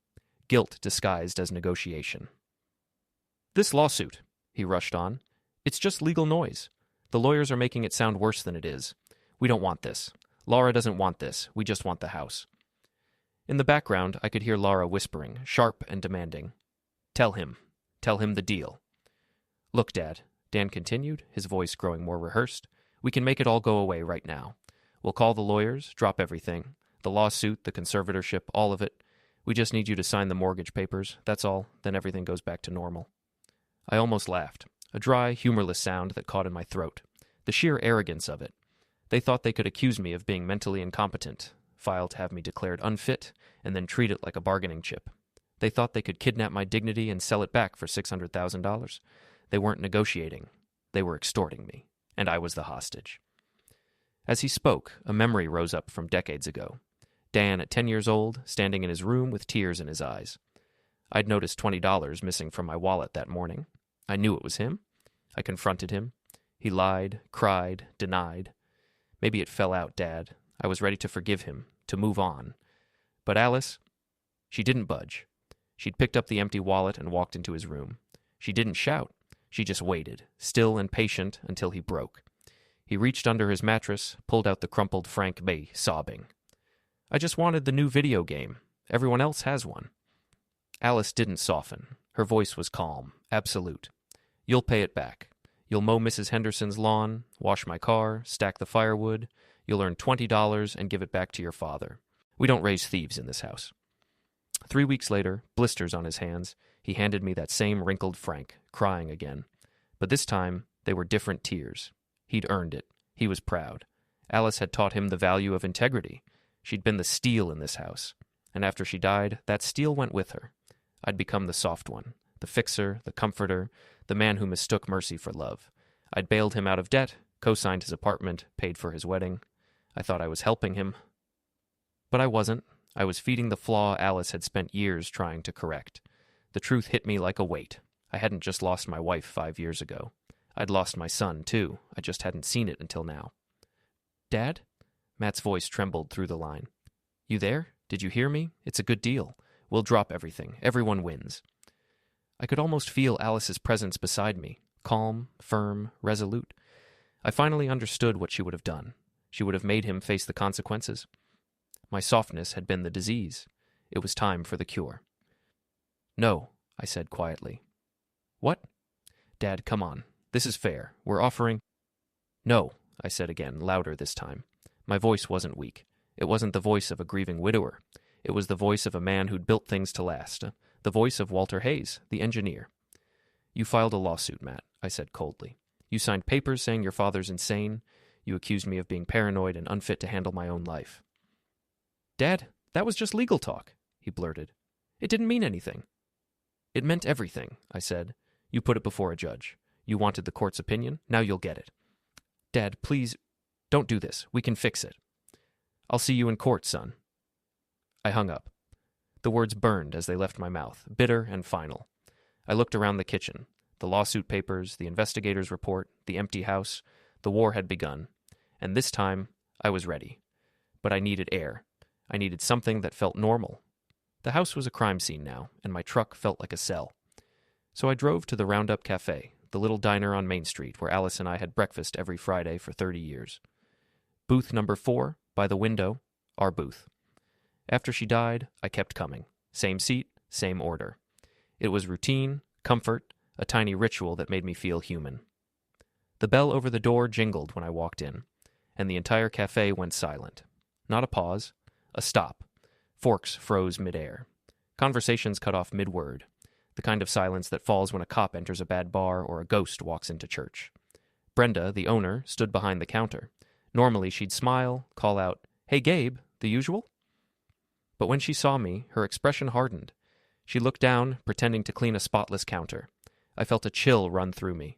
Guilt disguised as negotiation. "This lawsuit," he rushed on. "It's just legal noise. The lawyers are making it sound worse than it is. We don't want this. Lara doesn't want this. We just want the house." In the background, I could hear Lara whispering, sharp and demanding. Tell him the deal." "Look, Dad," Dan continued, his voice growing more rehearsed. "We can make it all go away right now. We'll call the lawyers, drop everything. The lawsuit, the conservatorship, all of it. We just need you to sign the mortgage papers, that's all, then everything goes back to normal." I almost laughed, a dry, humorless sound that caught in my throat. The sheer arrogance of it. They thought they could accuse me of being mentally incompetent, file to have me declared unfit, and then treat it like a bargaining chip. They thought they could kidnap my dignity and sell it back for $600,000. They weren't negotiating. They were extorting me, and I was the hostage. As he spoke, a memory rose up from decades ago. Dan, at 10 years old, standing in his room with tears in his eyes. I'd noticed $20 missing from my wallet that morning. I knew it was him. I confronted him. He lied, cried, denied. Maybe it fell out, Dad. I was ready to forgive him, to move on. But Alice, she didn't budge. She'd picked up the empty wallet and walked into his room. She didn't shout. She just waited, still and patient, until he broke. He reached under his mattress, pulled out the crumpled Frank Bay, sobbing. "I just wanted the new video game. Everyone else has one." Alice didn't soften. Her voice was calm, absolute. "You'll pay it back. You'll mow Mrs. Henderson's lawn, wash my car, stack the firewood. You'll earn $20 and give it back to your father. We don't raise thieves in this house." 3 weeks later, blisters on his hands, he handed me that same wrinkled Frank, crying again. But this time, they were different tears. He'd earned it. He was proud. Alice had taught him the value of integrity. She'd been the steel in this house. And after she died, that steel went with her. I'd become the soft one, the fixer, the comforter, the man who mistook mercy for love. I'd bailed him out of debt, co-signed his apartment, paid for his wedding. I thought I was helping him. But I wasn't. I was feeding the flaw Alice had spent years trying to correct. The truth hit me like a weight. I hadn't just lost my wife 5 years ago. I'd lost my son, too. I just hadn't seen it until now. Dad? Matt's voice trembled through the line. You there? Did you hear me? It's a good deal. We'll drop everything. Everyone wins. I could almost feel Alice's presence beside me, calm, firm, resolute. I finally understood what she would have done. She would have made him face the consequences. My softness had been the disease. It was time for the cure. No, I said quietly. What? Dad, come on. This is fair. We're offering... No, I said again, louder this time. My voice wasn't weak. It wasn't the voice of a grieving widower. It was the voice of a man who'd built things to last. The voice of Walter Hayes, the engineer. You filed a lawsuit, Matt, I said coldly. You signed papers saying your father's insane. You accused me of being paranoid and unfit to handle my own life. Dad, that was just legal talk, he blurted. It didn't mean anything. It meant everything, I said. You put it before a judge. You wanted the court's opinion. Now you'll get it. Dad, please, don't do this. We can fix it. I'll see you in court, son. I hung up. The words burned as they left my mouth, bitter and final. I looked around the kitchen. The lawsuit papers, the investigator's report, the empty house. The war had begun. And this time, I was ready. But I needed air. I needed something that felt normal. The house was a crime scene now, and my truck felt like a cell. So I drove to the Roundup Cafe, the little diner on Main Street where Alice and I had breakfast every Friday for 30 years. Booth number 4, by the window, our booth. After she died, I kept coming. Same seat, same order. It was routine, comfort, a tiny ritual that made me feel human. The bell over the door jingled when I walked in, and the entire cafe went silent. Not a pause, a stop. Forks froze midair. Conversations cut off mid-word, the kind of silence that falls when a cop enters a bad bar or a ghost walks into church. Brenda, the owner, stood behind the counter. Normally she'd smile, call out, "Hey, Gabe, the usual?" But when she saw me, her expression hardened. She looked down, pretending to clean a spotless counter. I felt a chill run through me.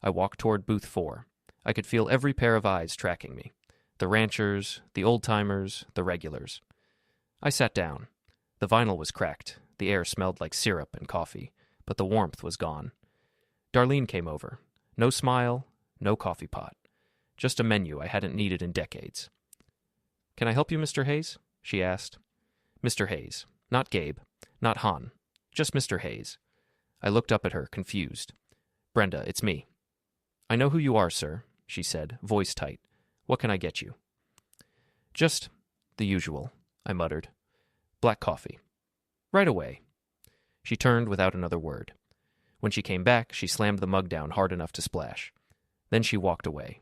I walked toward booth 4. I could feel every pair of eyes tracking me. The ranchers, the old-timers, the regulars. I sat down. The vinyl was cracked. The air smelled like syrup and coffee, but the warmth was gone. Darlene came over. No smile, no coffee pot. Just a menu I hadn't needed in decades. "Can I help you, Mr. Hayes?" she asked. Mr. Hayes. Not Gabe. Not Han. Just Mr. Hayes. I looked up at her, confused. "Brenda, it's me." "I know who you are, sir," she said, voice tight. "What can I get you?" "Just the usual," I muttered. "Black coffee." "Right away." She turned without another word. When she came back, she slammed the mug down hard enough to splash. Then she walked away.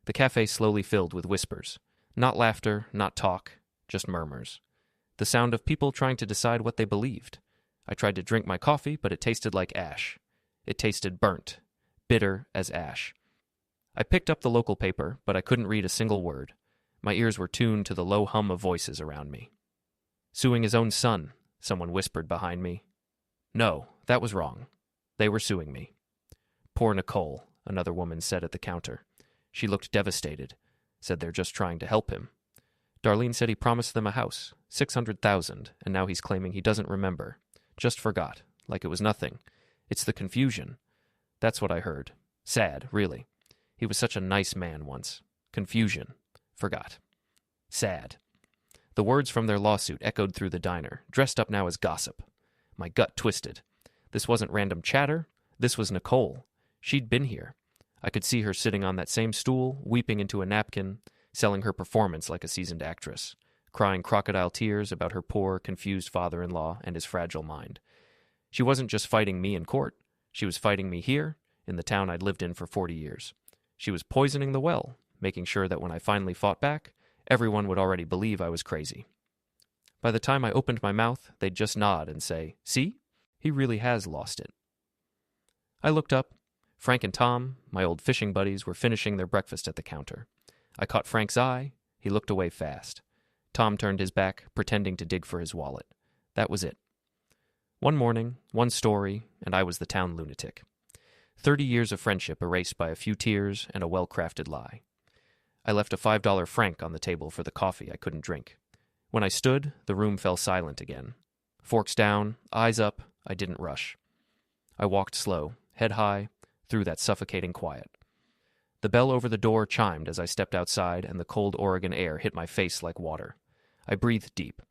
The cafe slowly filled with whispers. Not laughter, not talk, just murmurs. The sound of people trying to decide what they believed. I tried to drink my coffee, but it tasted like ash. It tasted burnt, bitter as ash. I picked up the local paper, but I couldn't read a single word. My ears were tuned to the low hum of voices around me. "Suing his own son," someone whispered behind me. No, that was wrong. They were suing me. "Poor Nicole," another woman said at the counter. She looked devastated, said they're just trying to help him. Darlene said he promised them a house, $600,000, and now he's claiming he doesn't remember. Just forgot, like it was nothing. It's the confusion. That's what I heard. Sad, really. He was such a nice man once. Confusion. Forgot. Sad. The words from their lawsuit echoed through the diner, dressed up now as gossip. My gut twisted. This wasn't random chatter. This was Nicole. She'd been here. I could see her sitting on that same stool, weeping into a napkin, selling her performance like a seasoned actress, crying crocodile tears about her poor, confused father-in-law and his fragile mind. She wasn't just fighting me in court. She was fighting me here, in the town I'd lived in for 40 years. She was poisoning the well, making sure that when I finally fought back, everyone would already believe I was crazy. By the time I opened my mouth, they'd just nod and say, "See? He really has lost it." I looked up. Frank and Tom, my old fishing buddies, were finishing their breakfast at the counter. I caught Frank's eye. He looked away fast. Tom turned his back, pretending to dig for his wallet. That was it. One morning, one story, and I was the town lunatic. 30 years of friendship erased by a few tears and a well-crafted lie. I left a $5 franc on the table for the coffee I couldn't drink. When I stood, the room fell silent again. Forks down, eyes up, I didn't rush. I walked slow, head high, through that suffocating quiet. The bell over the door chimed as I stepped outside, and the cold Oregon air hit my face like water. I breathed deep.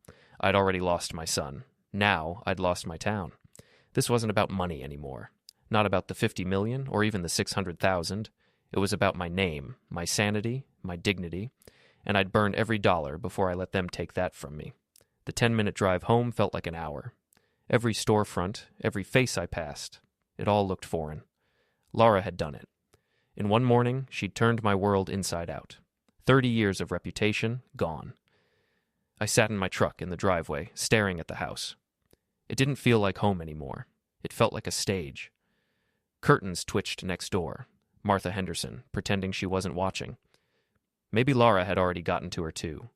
I'd already lost my son. Now I'd lost my town. This wasn't about money anymore. Not about the $50 million or even the $600,000. It was about my name, my sanity, my dignity, and I'd burn every dollar before I let them take that from me. The 10-minute drive home felt like an hour. Every storefront, every face I passed, it all looked foreign. Lara had done it. In one morning, she'd turned my world inside out. 30 years of reputation, gone. I sat in my truck in the driveway, staring at the house. It didn't feel like home anymore. It felt like a stage. Curtains twitched next door. Martha Henderson, pretending she wasn't watching. Maybe Lara had already gotten to her too.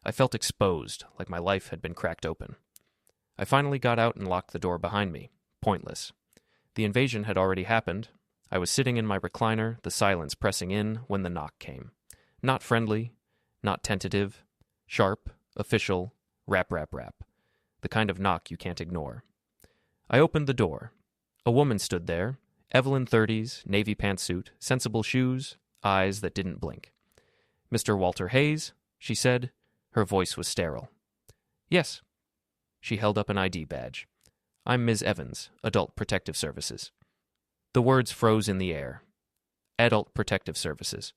I felt exposed, like my life had been cracked open. I finally got out and locked the door behind me. Pointless. The invasion had already happened. I was sitting in my recliner, the silence pressing in, when the knock came. Not friendly, not tentative, sharp, official, rap, rap, rap. The kind of knock you can't ignore. I opened the door. A woman stood there, Evelyn 30s, navy pantsuit, sensible shoes, eyes that didn't blink. "Mr. Walter Hayes?" she said. Her voice was sterile. "Yes." She held up an ID badge. "I'm Ms. Evans, Adult Protective Services." The words froze in the air. Adult Protective Services.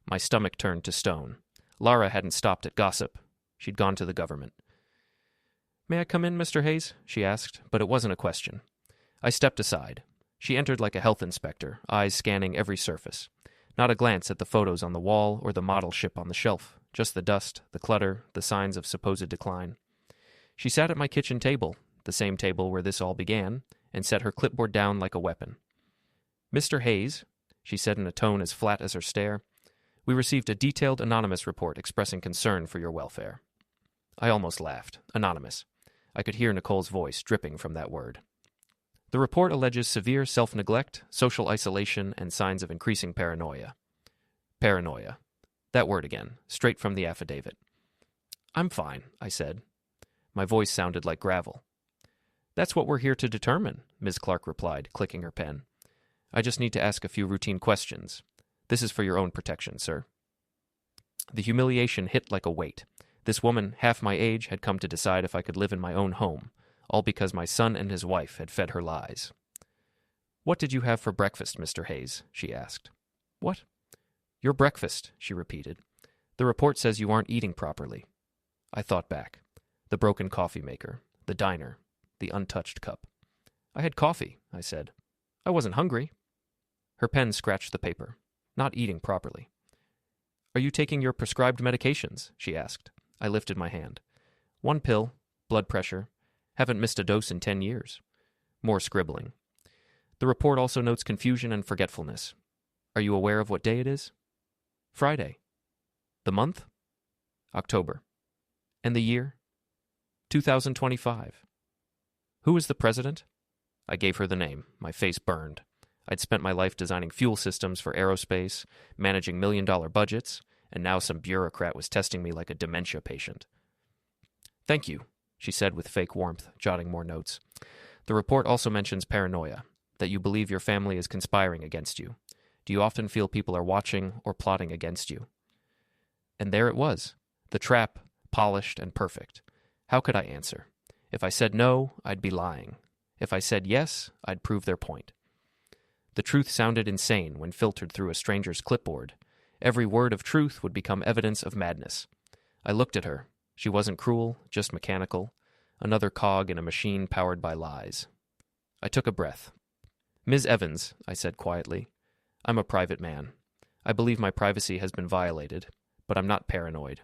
My stomach turned to stone. Lara hadn't stopped at gossip. She'd gone to the government. "May I come in, Mr. Hayes?" she asked, but it wasn't a question. I stepped aside. She entered like a health inspector, eyes scanning every surface. Not a glance at the photos on the wall or the model ship on the shelf, just the dust, the clutter, the signs of supposed decline. She sat at my kitchen table, the same table where this all began, and set her clipboard down like a weapon. "Mr. Hayes," she said in a tone as flat as her stare, "we received a detailed anonymous report expressing concern for your welfare." I almost laughed. Anonymous. I could hear Nicole's voice dripping from that word. "The report alleges severe self-neglect, social isolation, and signs of increasing paranoia." Paranoia. That word again, straight from the affidavit. "I'm fine," I said. My voice sounded like gravel. "That's what we're here to determine," Ms. Clark replied, clicking her pen. "I just need to ask a few routine questions. This is for your own protection, sir." The humiliation hit like a weight. This woman, half my age, had come to decide if I could live in my own home, all because my son and his wife had fed her lies. "What did you have for breakfast, Mr. Hayes?" she asked. "What?" "Your breakfast," she repeated. "The report says you aren't eating properly." I thought back. The broken coffee maker, the diner, the untouched cup. "I had coffee," I said. "I wasn't hungry." Her pen scratched the paper. "Not eating properly." "Are you taking your prescribed medications?" she asked. I lifted my hand. "1 pill, blood pressure. Haven't missed a dose in 10 years. More scribbling. The report also notes confusion and forgetfulness. Are you aware of what day it is? Friday. The month? October. And the year? 2025. Who is the president? I gave her the name. My face burned. I'd spent my life designing fuel systems for aerospace, managing million-dollar budgets, and now some bureaucrat was testing me like a dementia patient. "Thank you," she said with fake warmth, jotting more notes. "The report also mentions paranoia, that you believe your family is conspiring against you. Do you often feel people are watching or plotting against you?" And there it was, the trap, polished and perfect. How could I answer? If I said no, I'd be lying. If I said yes, I'd prove their point. The truth sounded insane when filtered through a stranger's clipboard. Every word of truth would become evidence of madness. I looked at her. She wasn't cruel, just mechanical. Another cog in a machine powered by lies. I took a breath. "Ms. Evans," I said quietly, "I'm a private man. I believe my privacy has been violated, but I'm not paranoid."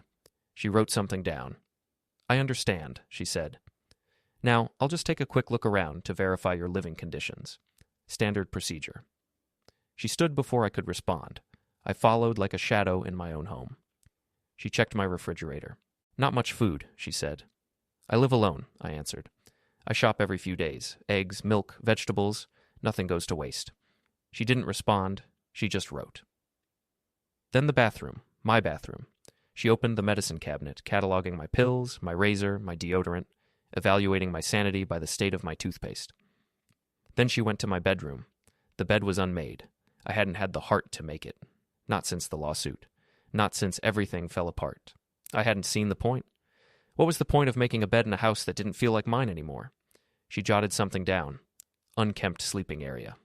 She wrote something down. "I understand," she said. "Now, I'll just take a quick look around to verify your living conditions. Standard procedure." She stood before I could respond. I followed like a shadow in my own home. She checked my refrigerator. "Not much food," she said. "I live alone," I answered. "I shop every few days. Eggs, milk, vegetables. Nothing goes to waste." She didn't respond. She just wrote. Then the bathroom, my bathroom. She opened the medicine cabinet, cataloging my pills, my razor, my deodorant, evaluating my sanity by the state of my toothpaste. Then she went to my bedroom. The bed was unmade. I hadn't had the heart to make it. Not since the lawsuit. Not since everything fell apart. I hadn't seen the point. What was the point of making a bed in a house that didn't feel like mine anymore? She jotted something down. Unkempt sleeping area.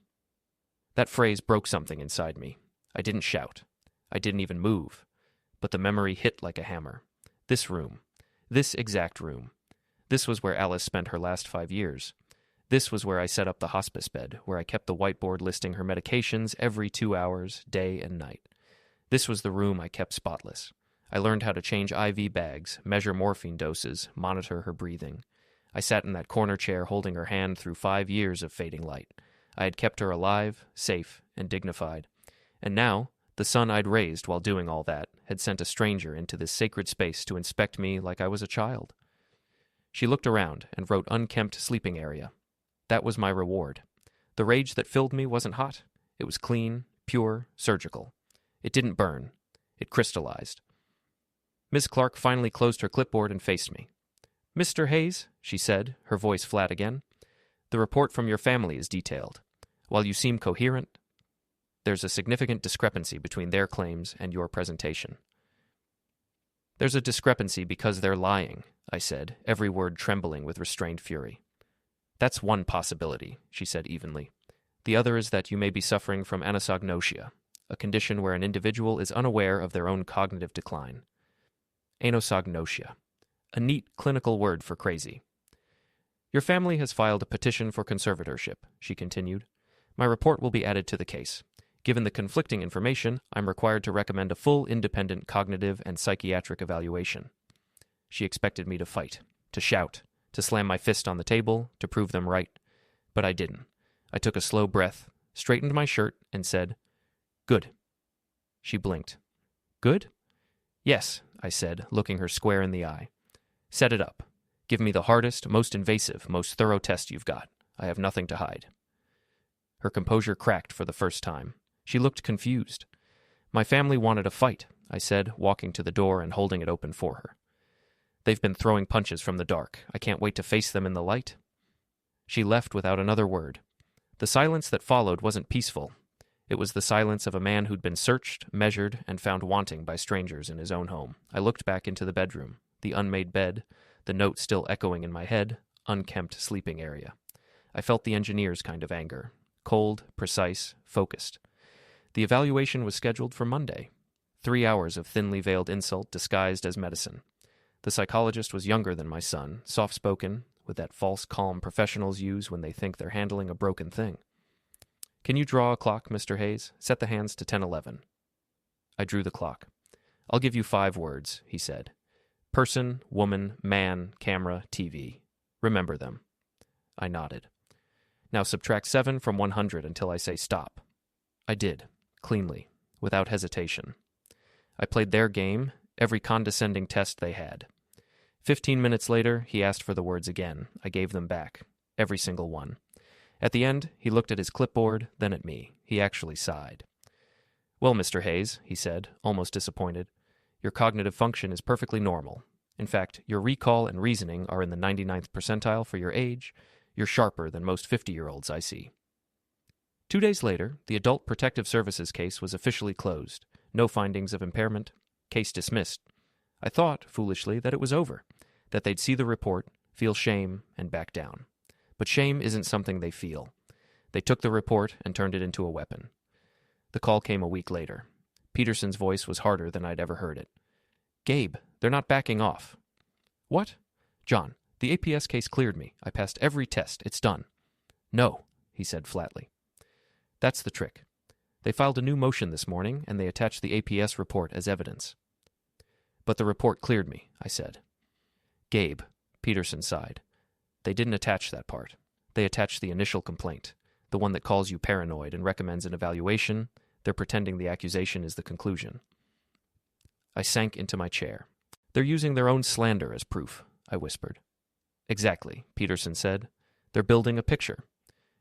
That phrase broke something inside me. I didn't shout. I didn't even move. But the memory hit like a hammer. This room. This exact room. This was where Alice spent her last 5 years. This was where I set up the hospice bed, where I kept the whiteboard listing her medications every 2 hours, day and night. This was the room I kept spotless. I learned how to change IV bags, measure morphine doses, monitor her breathing. I sat in that corner chair holding her hand through 5 years of fading light. I had kept her alive, safe, and dignified. And now, the son I'd raised while doing all that had sent a stranger into this sacred space to inspect me like I was a child. She looked around and wrote unkempt sleeping area. That was my reward. The rage that filled me wasn't hot. It was clean, pure, surgical. It didn't burn. It crystallized. Miss Clark finally closed her clipboard and faced me. "Mr. Hayes," she said, her voice flat again, "the report from your family is detailed. While you seem coherent, there's a significant discrepancy between their claims and your presentation." "There's a discrepancy because they're lying," I said, every word trembling with restrained fury. "That's one possibility," she said evenly. "The other is that you may be suffering from anosognosia, a condition where an individual is unaware of their own cognitive decline." Anosognosia. A neat clinical word for crazy. "Your family has filed a petition for conservatorship," she continued. "My report will be added to the case. Given the conflicting information, I'm required to recommend a full independent cognitive and psychiatric evaluation." She expected me to fight, to shout, to slam my fist on the table, to prove them right. But I didn't. I took a slow breath, straightened my shirt, and said, "Good." She blinked. "Good?" "Yes," I said, looking her square in the eye. "Set it up. Give me the hardest, most invasive, most thorough test you've got. I have nothing to hide." Her composure cracked for the first time. She looked confused. "My family wanted a fight," I said, walking to the door and holding it open for her. "They've been throwing punches from the dark. I can't wait to face them in the light." She left without another word. The silence that followed wasn't peaceful. It was the silence of a man who'd been searched, measured, and found wanting by strangers in his own home. I looked back into the bedroom, the unmade bed, the note still echoing in my head, unkempt sleeping area. I felt the engineer's kind of anger. Cold, precise, focused. The evaluation was scheduled for Monday. 3 hours of thinly veiled insult disguised as medicine. The psychologist was younger than my son, soft-spoken, with that false calm professionals use when they think they're handling a broken thing. "Can you draw a clock, Mr. Hayes? Set the hands to 10:11. I drew the clock. "I'll give you 5 words," he said. "Person, woman, man, camera, TV. Remember them." I nodded. "Now subtract 7 from 100 until I say stop." I did, cleanly, without hesitation. I played their game, every condescending test they had. 15 minutes later, he asked for the words again. I gave them back, every single one. At the end, he looked at his clipboard, then at me. He actually sighed. "Well, Mr. Hayes," he said, almost disappointed, "your cognitive function is perfectly normal. In fact, your recall and reasoning are in the 99th percentile for your age. You're sharper than most 50-year-olds I see." 2 days later, the Adult Protective Services case was officially closed. No findings of impairment. Case dismissed. I thought, foolishly, that it was over, that they'd see the report, feel shame, and back down. But shame isn't something they feel. They took the report and turned it into a weapon. The call came a week later. Peterson's voice was harder than I'd ever heard it. "Gabe, they're not backing off." "What?" "John, the APS case cleared me. I passed every test. It's done." "No," he said flatly. "That's the trick. They filed a new motion this morning, and they attached the APS report as evidence." "But the report cleared me," I said. "Gabe," Peterson sighed. "They didn't attach that part. They attached the initial complaint, the one that calls you paranoid and recommends an evaluation. They're pretending the accusation is the conclusion." I sank into my chair. "They're using their own slander as proof," I whispered. "Exactly," Peterson said. "They're building a picture.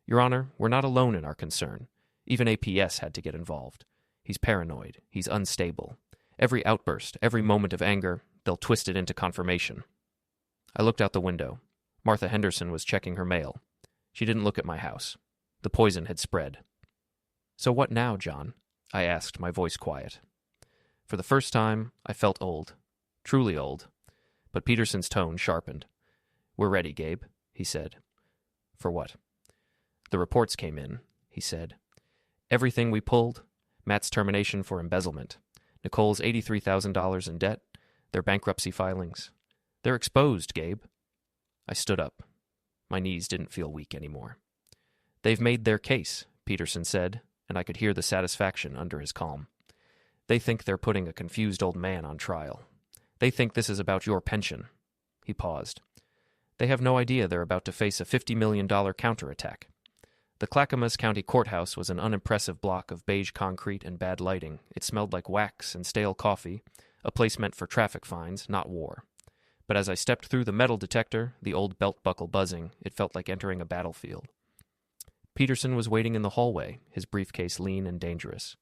Your Honor, we're not alone in our concern. Even APS had to get involved. He's paranoid. He's unstable. Every outburst, every moment of anger, they'll twist it into confirmation." I looked out the window. Martha Henderson was checking her mail. She didn't look at my house. The poison had spread. "So what now, John?" I asked, my voice quiet. For the first time, I felt old. Truly old. But Peterson's tone sharpened. "We're ready, Gabe," he said. "For what?" "The reports came in," he said. "Everything we pulled, Matt's termination for embezzlement, Nicole's $83,000 in debt, their bankruptcy filings. They're exposed, Gabe." I stood up. My knees didn't feel weak anymore. "They've made their case," Peterson said, and I could hear the satisfaction under his calm. "They think they're putting a confused old man on trial. They think this is about your pension." He paused. "They have no idea they're about to face a $50 million counterattack. The Clackamas County Courthouse was an unimpressive block of beige concrete and bad lighting. It smelled like wax and stale coffee, a place meant for traffic fines, not war. But as I stepped through the metal detector, the old belt buckle buzzing, it felt like entering a battlefield." Peterson was waiting in the hallway, his briefcase lean and dangerous.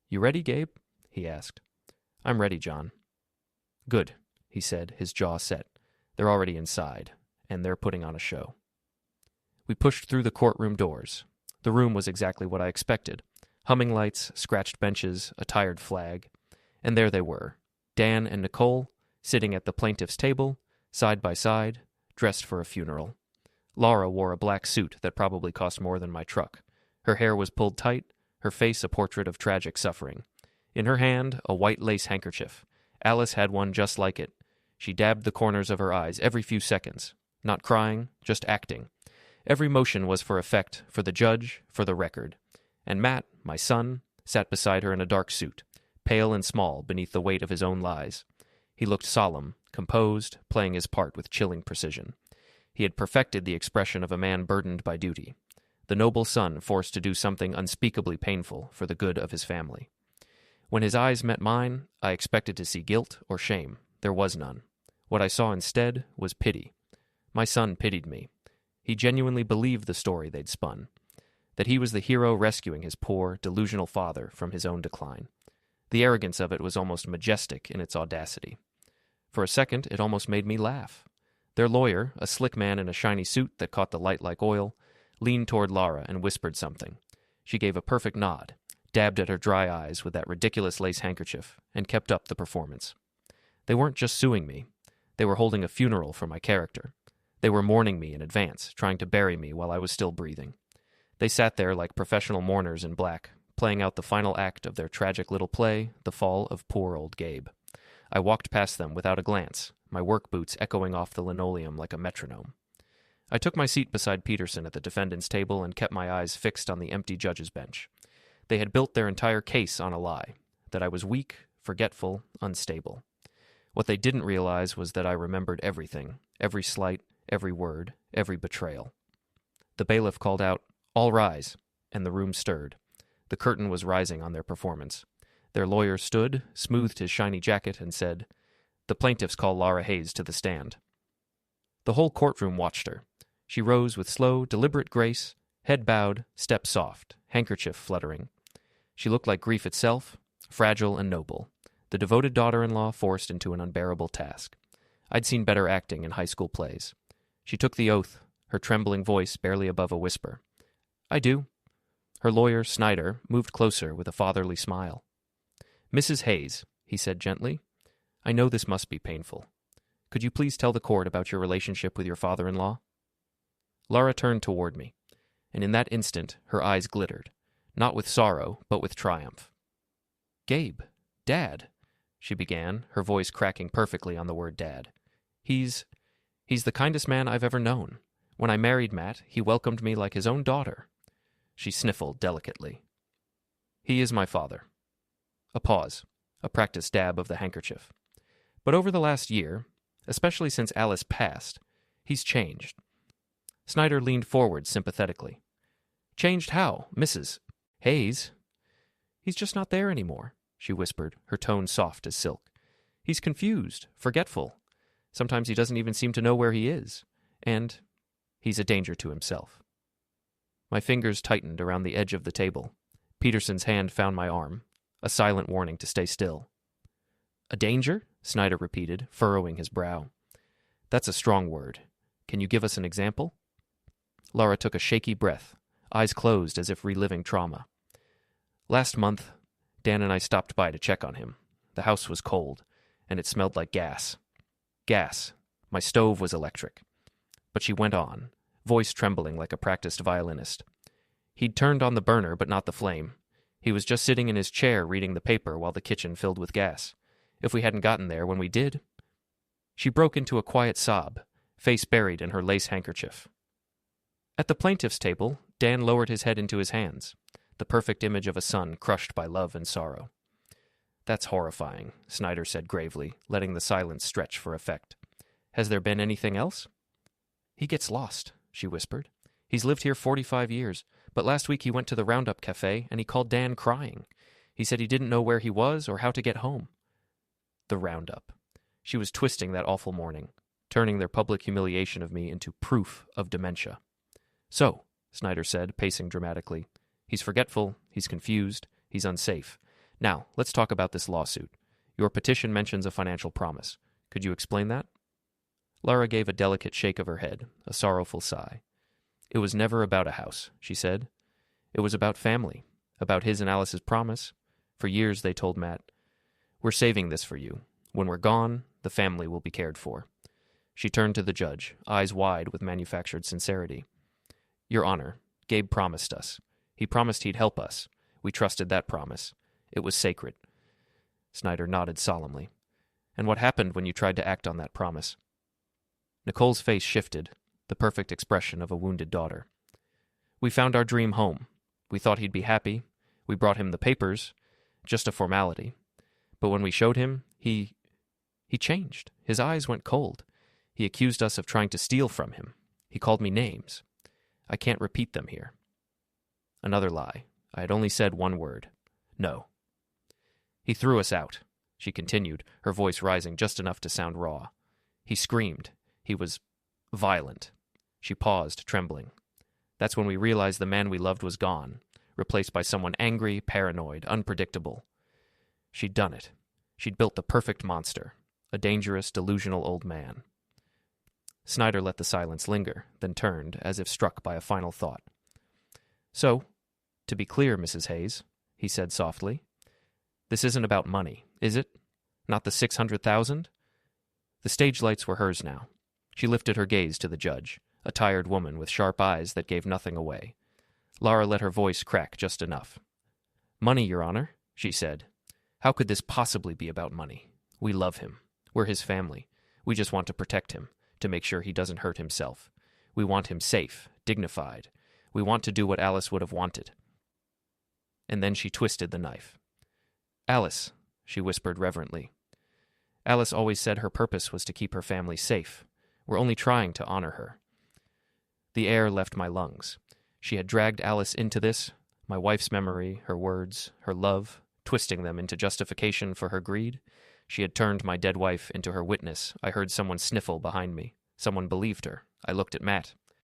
"You ready, Gabe?" he asked. "I'm ready, John." "Good," he said, his jaw set. "They're already inside, and they're putting on a show." We pushed through the courtroom doors. The room was exactly what I expected. Humming lights, scratched benches, a tired flag. And there they were, Dan and Nicole, sitting at the plaintiff's table, side by side, dressed for a funeral. Lara wore a black suit that probably cost more than my truck. Her hair was pulled tight, her face a portrait of tragic suffering. In her hand, a white lace handkerchief. Alice had one just like it. She dabbed the corners of her eyes every few seconds. Not crying, just acting. Every motion was for effect, for the judge, for the record. And Matt, my son, sat beside her in a dark suit, pale and small beneath the weight of his own lies. He looked solemn, composed, playing his part with chilling precision. He had perfected the expression of a man burdened by duty, the noble son forced to do something unspeakably painful for the good of his family. When his eyes met mine, I expected to see guilt or shame. There was none. What I saw instead was pity. My son pitied me. He genuinely believed the story they'd spun, that he was the hero rescuing his poor, delusional father from his own decline. The arrogance of it was almost majestic in its audacity. For a second, it almost made me laugh. Their lawyer, a slick man in a shiny suit that caught the light like oil, leaned toward Lara and whispered something. She gave a perfect nod, dabbed at her dry eyes with that ridiculous lace handkerchief, and kept up the performance. They weren't just suing me. They were holding a funeral for my character. They were mourning me in advance, trying to bury me while I was still breathing. They sat there like professional mourners in black, playing out the final act of their tragic little play, The Fall of Poor Old Gabe. I walked past them without a glance, my work boots echoing off the linoleum like a metronome. I took my seat beside Peterson at the defendant's table and kept my eyes fixed on the empty judge's bench. They had built their entire case on a lie, that I was weak, forgetful, unstable. What they didn't realize was that I remembered everything, every slight, every word, every betrayal. The bailiff called out, "All rise," and the room stirred. The curtain was rising on their performance. Their lawyer stood, smoothed his shiny jacket, and said, "The plaintiffs call Lara Hayes to the stand." The whole courtroom watched her. She rose with slow, deliberate grace, head bowed, step soft, handkerchief fluttering. She looked like grief itself, fragile and noble, the devoted daughter-in-law forced into an unbearable task. I'd seen better acting in high school plays. She took the oath, her trembling voice barely above a whisper. "I do." Her lawyer, Snyder, moved closer with a fatherly smile. "Mrs. Hayes," he said gently, "I know this must be painful. Could you please tell the court about your relationship with your father-in-law?" Lara turned toward me, and in that instant her eyes glittered, not with sorrow, but with triumph. "Gabe, Dad," she began, her voice cracking perfectly on the word Dad. He's the kindest man I've ever known. When I married Matt, he welcomed me like his own daughter." She sniffled delicately. "He is my father." A pause, a practiced dab of the handkerchief. "But over the last year, especially since Alice passed, he's changed." Snyder leaned forward sympathetically. "Changed how, Mrs. Hayes?" "He's just not there anymore," she whispered, her tone soft as silk. "He's confused, forgetful. Sometimes he doesn't even seem to know where he is. And he's a danger to himself." My fingers tightened around the edge of the table. Peterson's hand found my arm, a silent warning to stay still. "A danger?" Snyder repeated, furrowing his brow. "That's a strong word. Can you give us an example?" Lara took a shaky breath, eyes closed as if reliving trauma. Last month, Dan and I stopped by to check on him. The house was cold, and it smelled like gas. Gas. My stove was electric. But she went on, voice trembling like a practiced violinist. He'd turned on the burner, but not the flame. He was just sitting in his chair reading the paper while the kitchen filled with gas. If we hadn't gotten there when we did... She broke into a quiet sob, face buried in her lace handkerchief. At the plaintiff's table, Dan lowered his head into his hands, the perfect image of a son crushed by love and sorrow. "That's horrifying," Snyder said gravely, letting the silence stretch for effect. "Has there been anything else?" "He gets lost," she whispered. "He's lived here 45 years, but last week he went to the Roundup Cafe and he called Dan crying. He said he didn't know where he was or how to get home." The Roundup. She was twisting that awful morning, turning their public humiliation of me into proof of dementia. "So," Snyder said, pacing dramatically, "he's forgetful, he's confused, he's unsafe. Now, let's talk about this lawsuit. Your petition mentions a financial promise. Could you explain that?" Lara gave a delicate shake of her head, a sorrowful sigh. "It was never about a house," she said. "It was about family, about his and Alice's promise. For years they told Matt, 'We're saving this for you. When we're gone, the family will be cared for.'" She turned to the judge, eyes wide with manufactured sincerity. "Your Honor, Gabe promised us. He promised he'd help us. We trusted that promise. It was sacred." Snyder nodded solemnly. "And what happened when you tried to act on that promise?" Nicole's face shifted, the perfect expression of a wounded daughter. "We found our dream home. We thought he'd be happy. We brought him the papers. Just a formality. But when we showed him, he changed. His eyes went cold. He accused us of trying to steal from him. He called me names. I can't repeat them here." Another lie. I had only said one word. "No." "He threw us out," she continued, her voice rising just enough to sound raw. "He screamed. He was violent." She paused, trembling. "That's when we realized the man we loved was gone, replaced by someone angry, paranoid, unpredictable. She'd done it. She'd built the perfect monster, a dangerous, delusional old man." Snyder let the silence linger, then turned, as if struck by a final thought. "So, to be clear, Mrs. Hayes," he said softly, "this isn't about money, is it? Not the $600,000? The stage lights were hers now. She lifted her gaze to the judge, a tired woman with sharp eyes that gave nothing away. Lara let her voice crack just enough. "Money, Your Honor," she said. "How could this possibly be about money? We love him. We're his family. We just want to protect him, to make sure he doesn't hurt himself. We want him safe, dignified. We want to do what Alice would have wanted." And then she twisted the knife. "Alice," she whispered reverently. "Alice always said her purpose was to keep her family safe. We're only trying to honor her." The air left my lungs. She had dragged Alice into this, my wife's memory, her words, her love, twisting them into justification for her greed. She had turned my dead wife into her witness. I heard someone sniffle behind me. Someone believed her. I looked at Matt.